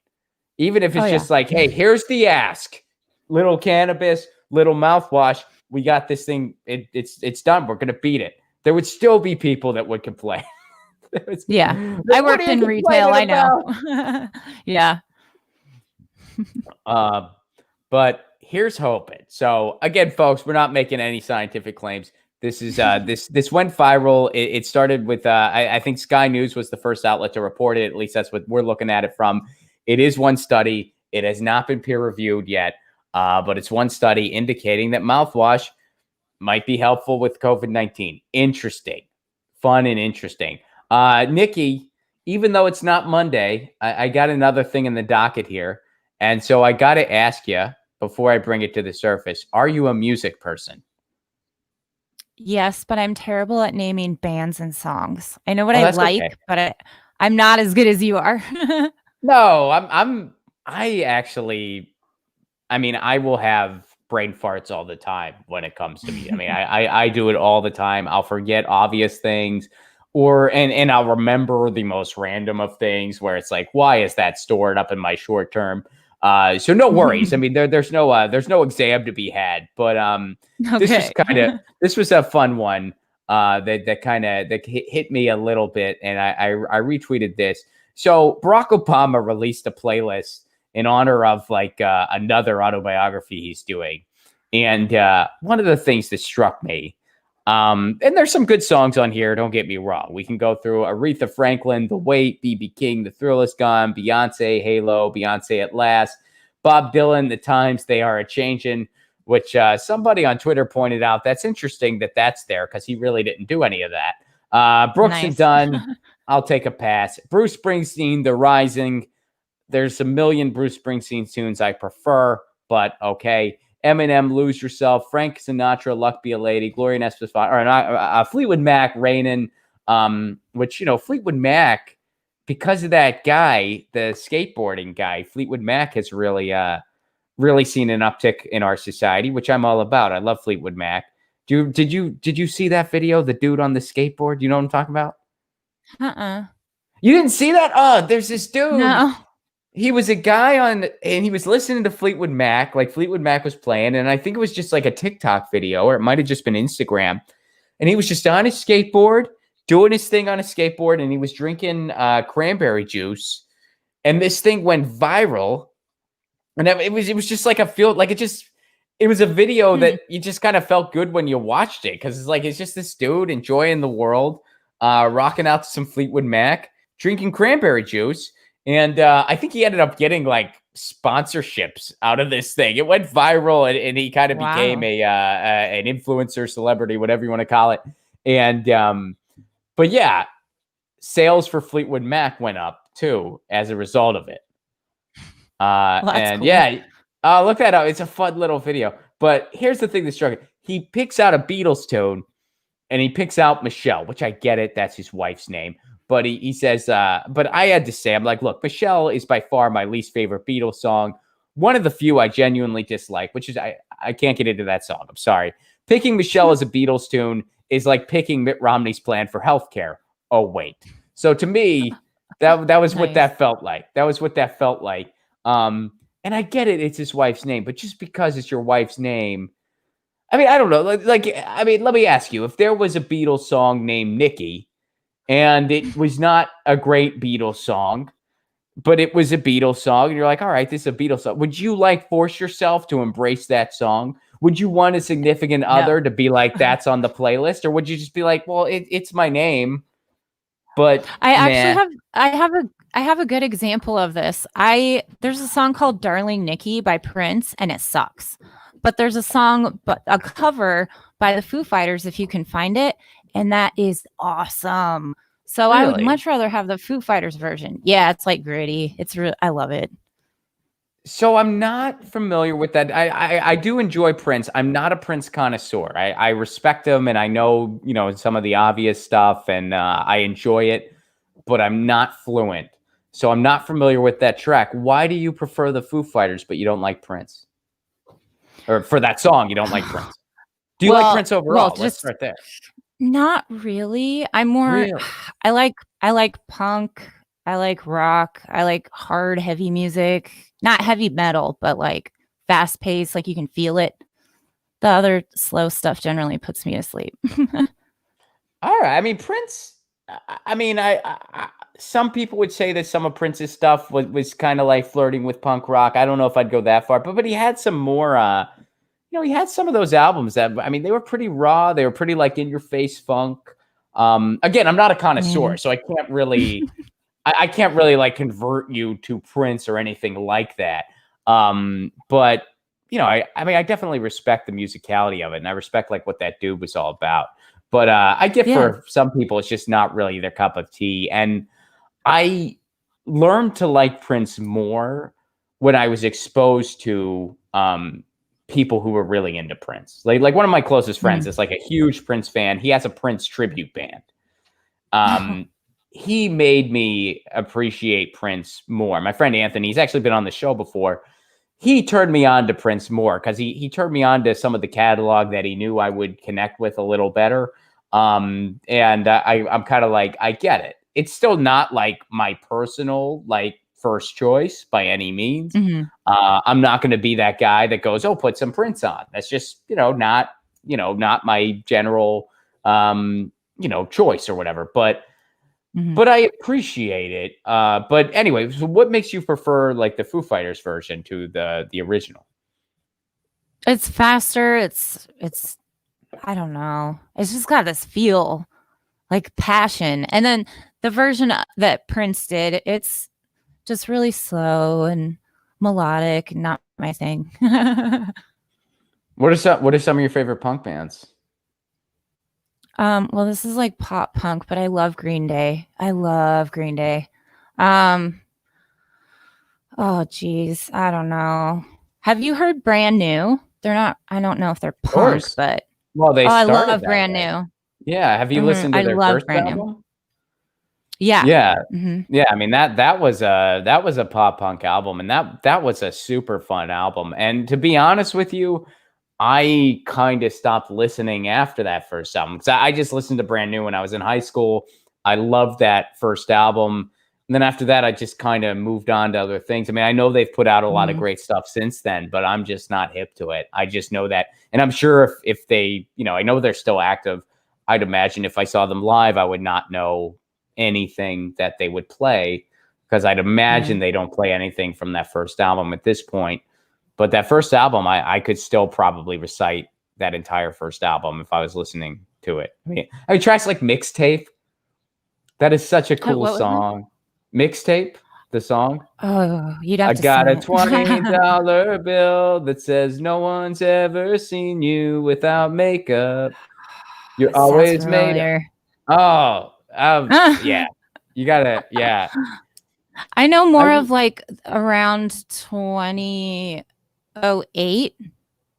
Even if it's just like, hey, here's the ask, little cannabis, little mouthwash. We got this thing. It's done. We're going to beat it. There would still be people that would complain. I worked in retail. I know. Yeah. But here's hoping. So again, folks, we're not making any scientific claims. This is this went viral. It started with I think Sky News was the first outlet to report it. At least that's what we're looking at it from. It is one study. It has not been peer reviewed yet, but it's one study indicating that mouthwash might be helpful with COVID-19. Interesting, fun, and interesting. Nikki, even though it's not Monday, I got another thing in the docket here, and so I got to ask you before I bring it to the surface: are you a music person? Yes, but I'm terrible at naming bands and songs. I know what I like, okay, but I'm not as good as you are. No, I mean, I will have brain farts all the time when it comes to me. I mean, I do it all the time. I'll forget obvious things, and I'll remember the most random of things where it's like, why is that stored up in my short term? So no worries. I mean, there's no exam to be had, but okay. this was a fun one that hit me a little bit, and I retweeted this. So Barack Obama released a playlist in honor of like another autobiography he's doing, and one of the things that struck me, and there's some good songs on here. Don't get me wrong. We can go through Aretha Franklin, The Wait, B.B. King, The Thrill Is Gone, Beyonce, Halo, Beyonce at Last, Bob Dylan, The Times They Are A-Changin', which somebody on Twitter pointed out that's interesting that that's there because he really didn't do any of that. Brooks and Dunn, I'll take a pass. Bruce Springsteen, The Rising. There's a million Bruce Springsteen tunes I prefer, but okay. Eminem, Lose Yourself, Frank Sinatra, Luck Be a Lady, Gloria Estefan, or Fleetwood Mac, Rainin', which, you know, Fleetwood Mac, because of that guy, the skateboarding guy, Fleetwood Mac has really seen an uptick in our society, which I'm all about. I love Fleetwood Mac. Did you see that video, the dude on the skateboard? You know what I'm talking about? You didn't see that? Oh, there's this dude. No. He was a guy and he was listening to Fleetwood Mac, like Fleetwood Mac was playing, and I think it was just like a TikTok video, or it might have just been Instagram. And he was just on his skateboard, doing his thing on a skateboard, and he was drinking cranberry juice. And this thing went viral. And it was just like it was a video that you just kind of felt good when you watched it, because it's just this dude enjoying the world, rocking out to some Fleetwood Mac, drinking cranberry juice. And I think he ended up getting like sponsorships out of this thing. It went viral, and he kind of became Wow. an influencer, celebrity, whatever you want to call it. And but yeah, sales for Fleetwood Mac went up too as a result of it. Well, that's And cool. yeah, look that up. It's a fun little video. But here's the thing that struck me. He picks out a Beatles tune, and he picks out Michelle, which I get it. That's his wife's name. But he says, but I had to say, I'm like, look, Michelle is by far my least favorite Beatles song. One of the few I genuinely dislike, which is I can't get into that song. I'm sorry. Picking Michelle as a Beatles tune is like picking Mitt Romney's plan for healthcare. Oh, wait. So to me, that was what Nice. that felt like. That was what that felt like. And I get it. It's his wife's name. But just because it's your wife's name, I mean, I don't know. I mean, let me ask you, if there was a Beatles song named Nikki, and it was not a great Beatles song, but it was a Beatles song, and you're like, all right, this is a Beatles song. Would you like force yourself to embrace that song? Would you want a significant other to be like, that's on the playlist? Or would you just be like, well, it's my name, but I actually have a good example of this. There's a song called Darling Nikki by Prince, and it sucks. But there's a cover by the Foo Fighters, if you can find it, and that is awesome. So I would Really? much rather have the Foo Fighters version. Yeah, it's like gritty. I love it. So I'm not familiar with that. I do enjoy Prince. I'm not a Prince connoisseur. I respect him, and I know, some of the obvious stuff, and I enjoy it, but I'm not fluent. So I'm not familiar with that track. Why do you prefer the Foo Fighters, but you don't like Prince? Or for that song, you don't like Prince? Do you like Prince overall? Let's start there. Not really. I'm more Really? I like punk, I like rock, I like hard heavy music. Not heavy metal, but like fast paced, like you can feel it. The other slow stuff generally puts me to sleep. All right. I mean, Prince. I mean, some people would say that some of Prince's stuff was kind of like flirting with punk rock. I don't know if I'd go that far, but he had some more. He had some of those albums that, I mean, they were pretty raw. They were pretty like in your face funk. Again, I'm not a connoisseur, so I can't really, I can't really like convert you to Prince or anything like that. But I mean, I definitely respect the musicality of it, and I respect like what that dude was all about. But I get for some people, it's just not really their cup of tea. And I learned to like Prince more when I was exposed to people who were really into Prince. Like one of my closest friends is like a huge Prince fan. He has a Prince tribute band. He made me appreciate Prince more. My friend Anthony, he's actually been on the show before. He turned me on to Prince more because he turned me on to some of the catalog that he knew I would connect with a little better. And I'm kind of like, I get it. It's still not like my personal like first choice by any means. I'm not going to be that guy that goes, oh, put some Prince on. That's just, not my general, choice or whatever. But I appreciate it. But anyway, so what makes you prefer like the Foo Fighters version to the original? It's faster. It's I don't know. It's just got this feel, like passion. And then the version that Prince did, it's just really slow and melodic, not my thing. What are some of your favorite punk bands? Well, this is like pop punk, but I love Green Day. Oh geez, I don't know. Have you heard Brand New? They're not, I don't know if they're punk, but they I started love that Brand way. New. Yeah, have you listened to their first album? Yeah. Yeah. Yeah, I mean that was a pop punk album, and that was a super fun album. And to be honest with you, I kind of stopped listening after that first album because I just listened to Brand New when I was in high school. I loved that first album. And then after that, I just kind of moved on to other things. I mean, I know they've put out a lot of great stuff since then, but I'm just not hip to it. I just know that. And I'm sure if they, I know they're still active. I'd imagine if I saw them live, I would not know anything that they would play because I'd imagine they don't play anything from that first album at this point. But that first album, I could still probably recite that entire first album if I was listening to it. I mean tracks like Mixtape. That is such a cool song. Mixtape The song? Oh, you'd have I to got a sing it. $20 bill that says no one's ever seen you without makeup. You're It sounds always made up. familiar. Oh, yeah. You gotta, yeah. I know more of like around 2008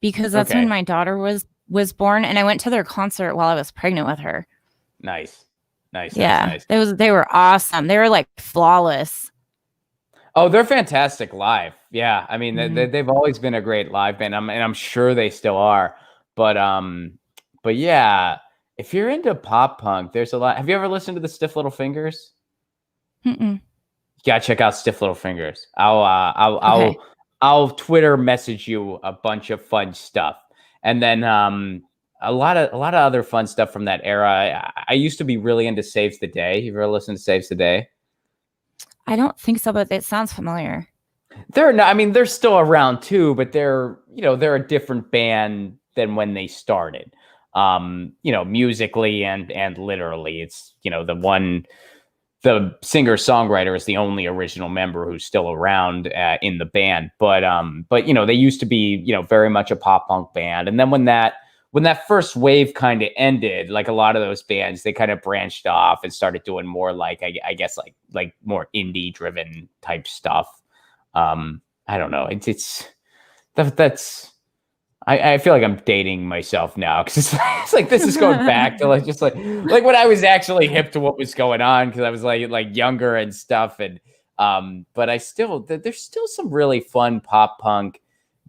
because that's when my daughter was born, and I went to their concert while I was pregnant with her. Nice. Yeah, they were awesome. They were like flawless. Oh, they're fantastic live. Yeah, I mean they've always been a great live band. I'm sure they still are. But yeah, if you're into pop punk, there's a lot. Have you ever listened to the Stiff Little Fingers? Mm-mm. You gotta check out Stiff Little Fingers. Okay. I'll Twitter message you a bunch of fun stuff, and then a lot of other fun stuff from that era. I used to be really into Saves the Day. You ever listened to Saves the Day? I don't think so, but it sounds familiar. They're not, I mean, they're still around too, but they're a different band than when they started. Musically and literally. It's, the singer-songwriter is the only original member who's still around in the band. But they used to be, very much a pop punk band. And then when that first wave kind of ended, like a lot of those bands, they kind of branched off and started doing more like, I guess like more indie driven type stuff. I don't know. I feel like I'm dating myself now because it's like this is going back to like when I was actually hip to what was going on because I was like younger and stuff. And but there's still some really fun pop punk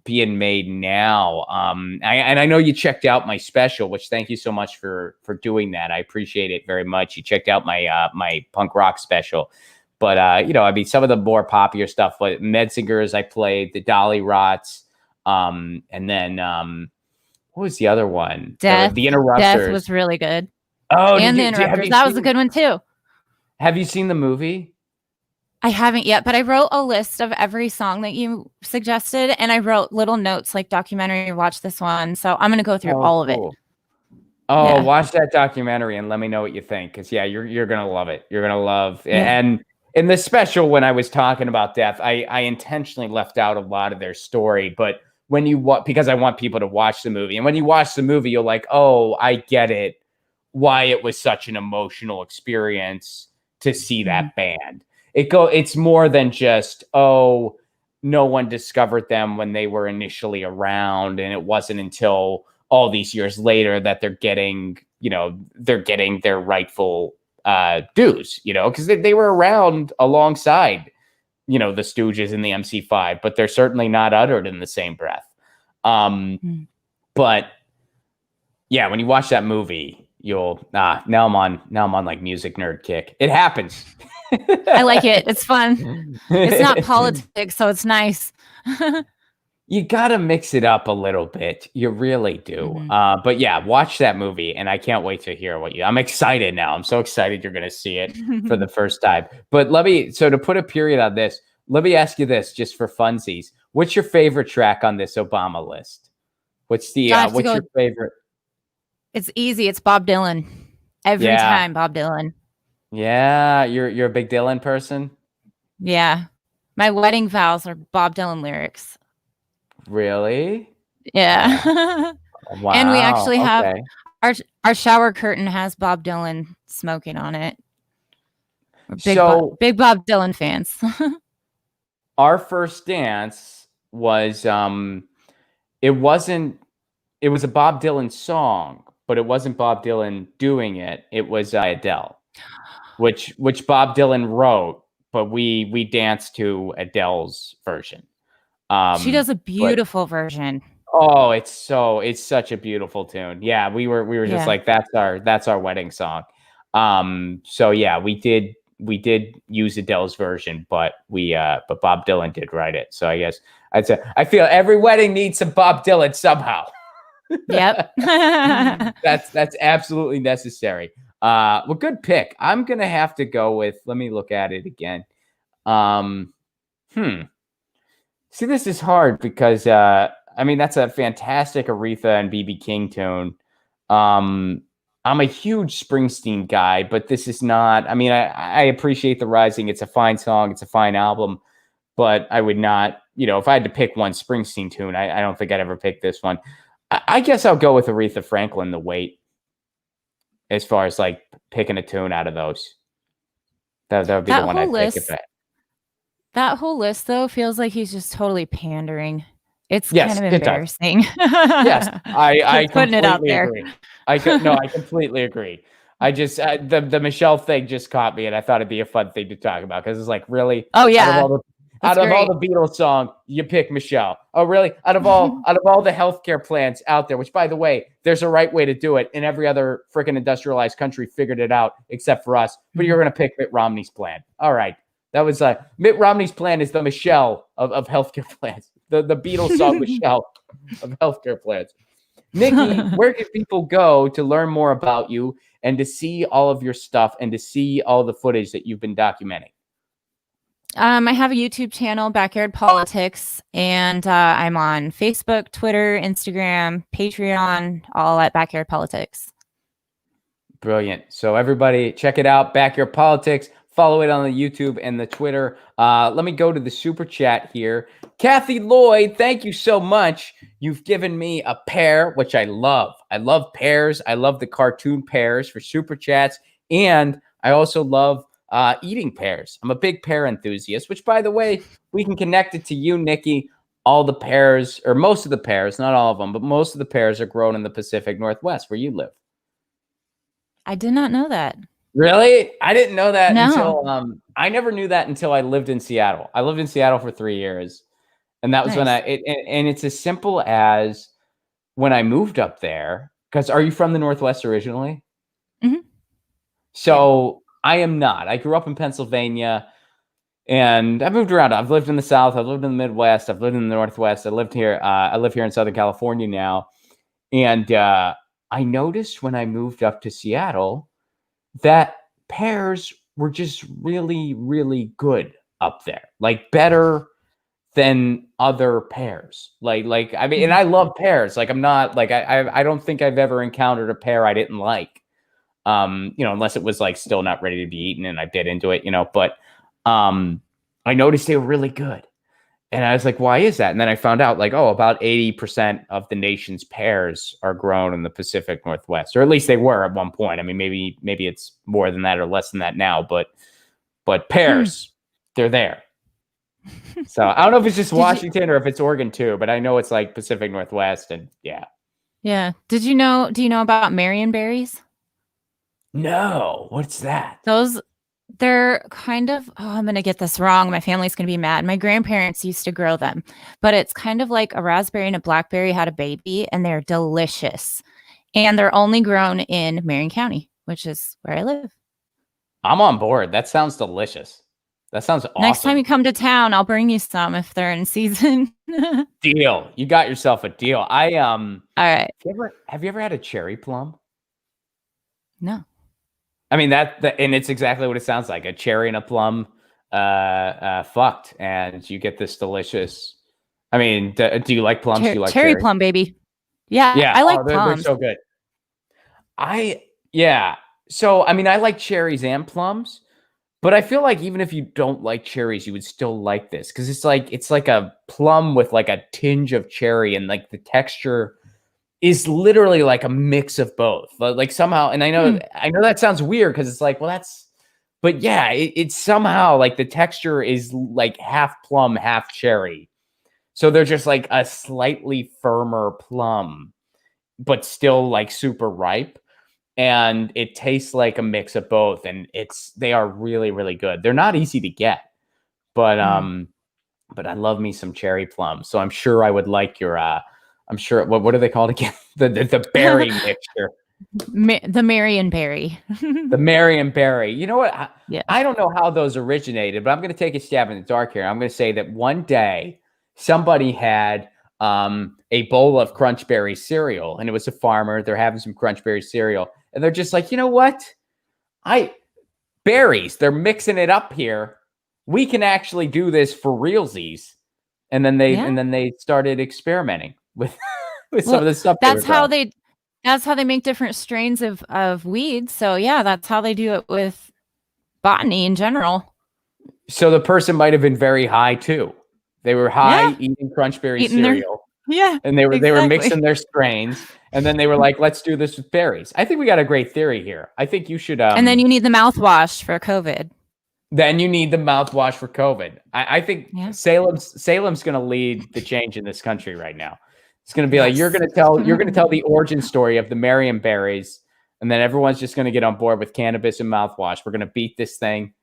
being made now. I know you checked out my special, which thank you so much for doing that. I appreciate it very much. You checked out my my punk rock special. But I mean, some of the more popular stuff, like Metzingers, I played the Dolly Rots, and then what was the other one? Death. The Interrupters. Death was really good. Oh, and the Interrupters. That was a good one too. Have you seen the movie? I haven't yet, but I wrote a list of every song that you suggested, and I wrote little notes like documentary. Watch this one, so I'm gonna go through all of it. Oh, yeah. Watch that documentary and let me know what you think, because you're gonna love it. You're gonna love and. In the special, when I was talking about Death, I intentionally left out a lot of their story. But when you because I want people to watch the movie, and when you watch the movie, you're like, oh, I get it, why it was such an emotional experience to see that band. It's more than just, oh, no one discovered them when they were initially around, and it wasn't until all these years later that they're getting their rightful dues, because they were around alongside, the Stooges and the MC5, but they're certainly not uttered in the same breath. But yeah, when you watch that movie, you'll now I'm on like music nerd kick. It happens. I like it. It's fun. It's not politics, so it's nice. You gotta mix it up a little bit. You really do. But yeah, watch that movie, and I can't wait to hear I'm excited now. I'm so excited you're gonna see it for the first time. But to put a period on this, let me ask you this, just for funsies. What's your favorite track on this Obama list? What's your favorite? It's easy. It's Bob Dylan. Every time, Bob Dylan. Yeah, you're a big Dylan person? Yeah. My wedding vows are Bob Dylan lyrics. Really? Yeah. Wow. And we actually have our shower curtain has Bob Dylan smoking on it. We're big Bob Dylan fans. Our first dance was it was a Bob Dylan song, but it wasn't Bob Dylan doing it. It was Adele, which Bob Dylan wrote, but we danced to Adele's version. She does a beautiful version. Oh, it's such a beautiful tune. Yeah, we were just like, that's our wedding song. So yeah, we did use Adele's version, but Bob Dylan did write it. So I guess I feel every wedding needs some Bob Dylan somehow. Yep. That's absolutely necessary. Well, good pick. I'm gonna have to go with, let me look at it again. See, this is hard because that's a fantastic Aretha and BB King tune. I'm a huge Springsteen guy, but this is not. I mean, I appreciate The Rising. It's a fine song. It's a fine album, but I would not. If I had to pick one Springsteen tune, I don't think I'd ever pick this one. I guess I'll go with Aretha Franklin, The Weight, as far as like picking a tune out of those. That would be the one I'd pick. That whole list, though, feels like he's just totally pandering. It's Yes, kind of embarrassing. Yes, I putting it out there. agree. I completely agree. I just the Michelle thing just caught me, and I thought it'd be a fun thing to talk about because it's like, really? Oh yeah. Out of all the Beatles song, you pick Michelle. Oh, really? Out of all the healthcare plans out there, which, by the way, there's a right way to do it, and every other freaking industrialized country figured it out except for us. But you're going to pick Mitt Romney's plan. All right. That was Mitt Romney's plan is the Michelle of healthcare plans. The Beatles song Michelle of healthcare plans. Nikki, where can people go to learn more about you and to see all of your stuff and to see all the footage that you've been documenting? I have a YouTube channel, Backyard Politics, and I'm on Facebook, Twitter, Instagram, Patreon, all at Backyard Politics. Brilliant. So everybody check it out, Backyard Politics. Follow it on the YouTube and the Twitter. Let me go to the super chat here. Kathy Lloyd, thank you so much. You've given me a pear, which I love. I love pears. I love the cartoon pears for super chats. And I also love eating pears. I'm a big pear enthusiast, which, by the way, we can connect it to you, Nikki. All the pears, or most of the pears, not all of them, but most of the pears are grown in the Pacific Northwest where you live. I did not know that. Really? I didn't know that until I never knew that until I lived in Seattle. I lived in Seattle for 3 years. And that was when and it's as simple as when I moved up there, because are you from the Northwest originally? Mm-hmm. So I am not. I grew up in Pennsylvania and I moved around. I've lived in the South. I've lived in the Midwest. I've lived in the Northwest. I live here in Southern California now. And I noticed when I moved up to Seattle that pears were just really, really good up there. Like better than other pears. Like I mean, and I love pears. Like I'm not like I don't think I've ever encountered a pear I didn't like. Unless it was like still not ready to be eaten and I bit into it, but I noticed they were really good. And I was like, why is that? And then I found out like, about 80% of the nation's pears are grown in the Pacific Northwest, or at least they were at one point. I mean, maybe it's more than that or less than that now, but pears, they're there. So I don't know if it's just Washington or if it's Oregon too, but I know it's like Pacific Northwest and yeah. Yeah. Do you know about Marion berries? No. What's that? They're kind of, I'm going to get this wrong. My family's going to be mad. My grandparents used to grow them, but it's kind of like a raspberry and a blackberry had a baby, and they're delicious. And they're only grown in Marion County, which is where I live. I'm on board. That sounds delicious. That sounds awesome. Next time you come to town, I'll bring you some if they're in season. Deal. You got yourself a deal. All right. Have you ever had a cherry plum? No. I mean and it's exactly what it sounds like. A cherry and a plum fucked, and you get this delicious. I mean, do you like plums? Do you like cherry plum, baby? Yeah. I like plums. They're so good. So I mean, I like cherries and plums, but I feel like even if you don't like cherries, you would still like this because it's like a plum with like a tinge of cherry, and like the texture is literally like a mix of both. Like somehow, and I know that sounds weird because it's like, well, but yeah, it's somehow like the texture is like half plum, half cherry. So they're just like a slightly firmer plum, but still like super ripe. And it tastes like a mix of both. And they are really, really good. They're not easy to get, but I love me some cherry plums. So I'm sure I would like your, I'm sure. What are they called again? The berry mixture. The Marion berry. The Marion berry. You know what? I don't know how those originated, but I'm going to take a stab in the dark here. I'm going to say that one day somebody had a bowl of Crunchberry cereal, and it was a farmer. They're having some Crunchberry cereal, and they're just like, you know what? Berries. They're mixing it up here. We can actually do this for realsies. And then they started experimenting with some of the stuff. That's how they That's how they make different strains of weed. So yeah, that's how they do it with botany in general. So the person might have been very high too. They were high eating Crunchberry Eating their- cereal. Yeah. And they were exactly. mixing their strains, and then they were like, "Let's do this with berries." I think we got a great theory here. I think you should. And then you need the mouthwash for COVID. Then you need the mouthwash for COVID. I think Salem's going to lead the change in this country right now. It's going to be like you're going to tell the origin story of the Marion berries, and then everyone's just going to get on board with cannabis and mouthwash. We're going to beat this thing,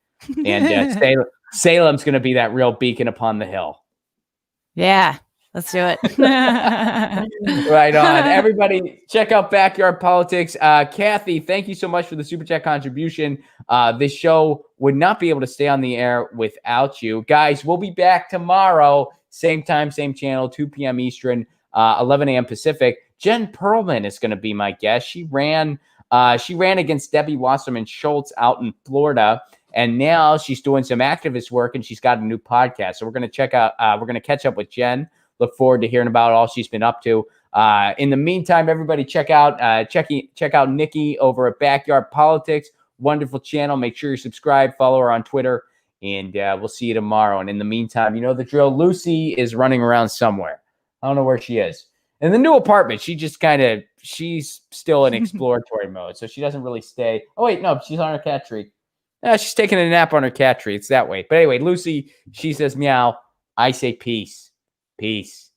and Salem's going to be that real beacon upon the hill. Yeah. Let's do it. Right on. Everybody, check out Backyard Politics. Kathy, thank you so much for the Super Chat contribution. This show would not be able to stay on the air without you. Guys, we'll be back tomorrow. Same time, same channel, 2 p.m. Eastern, 11 a.m. Pacific. Jen Perlman is going to be my guest. She ran against Debbie Wasserman Schultz out in Florida. And now she's doing some activist work, and she's got a new podcast. So we're going to catch up with Jen. Look forward to hearing about all she's been up to. In the meantime, everybody check out Nikki over at Backyard Politics. Wonderful channel. Make sure you subscribe, follow her on Twitter, and we'll see you tomorrow. And in the meantime, you know the drill. Lucy is running around somewhere. I don't know where she is. In the new apartment, she's still in exploratory mode, so she doesn't really stay. Oh, wait, no, she's on her cat tree. She's taking a nap on her cat tree. It's that way. But anyway, Lucy, she says meow. I say peace. Peace.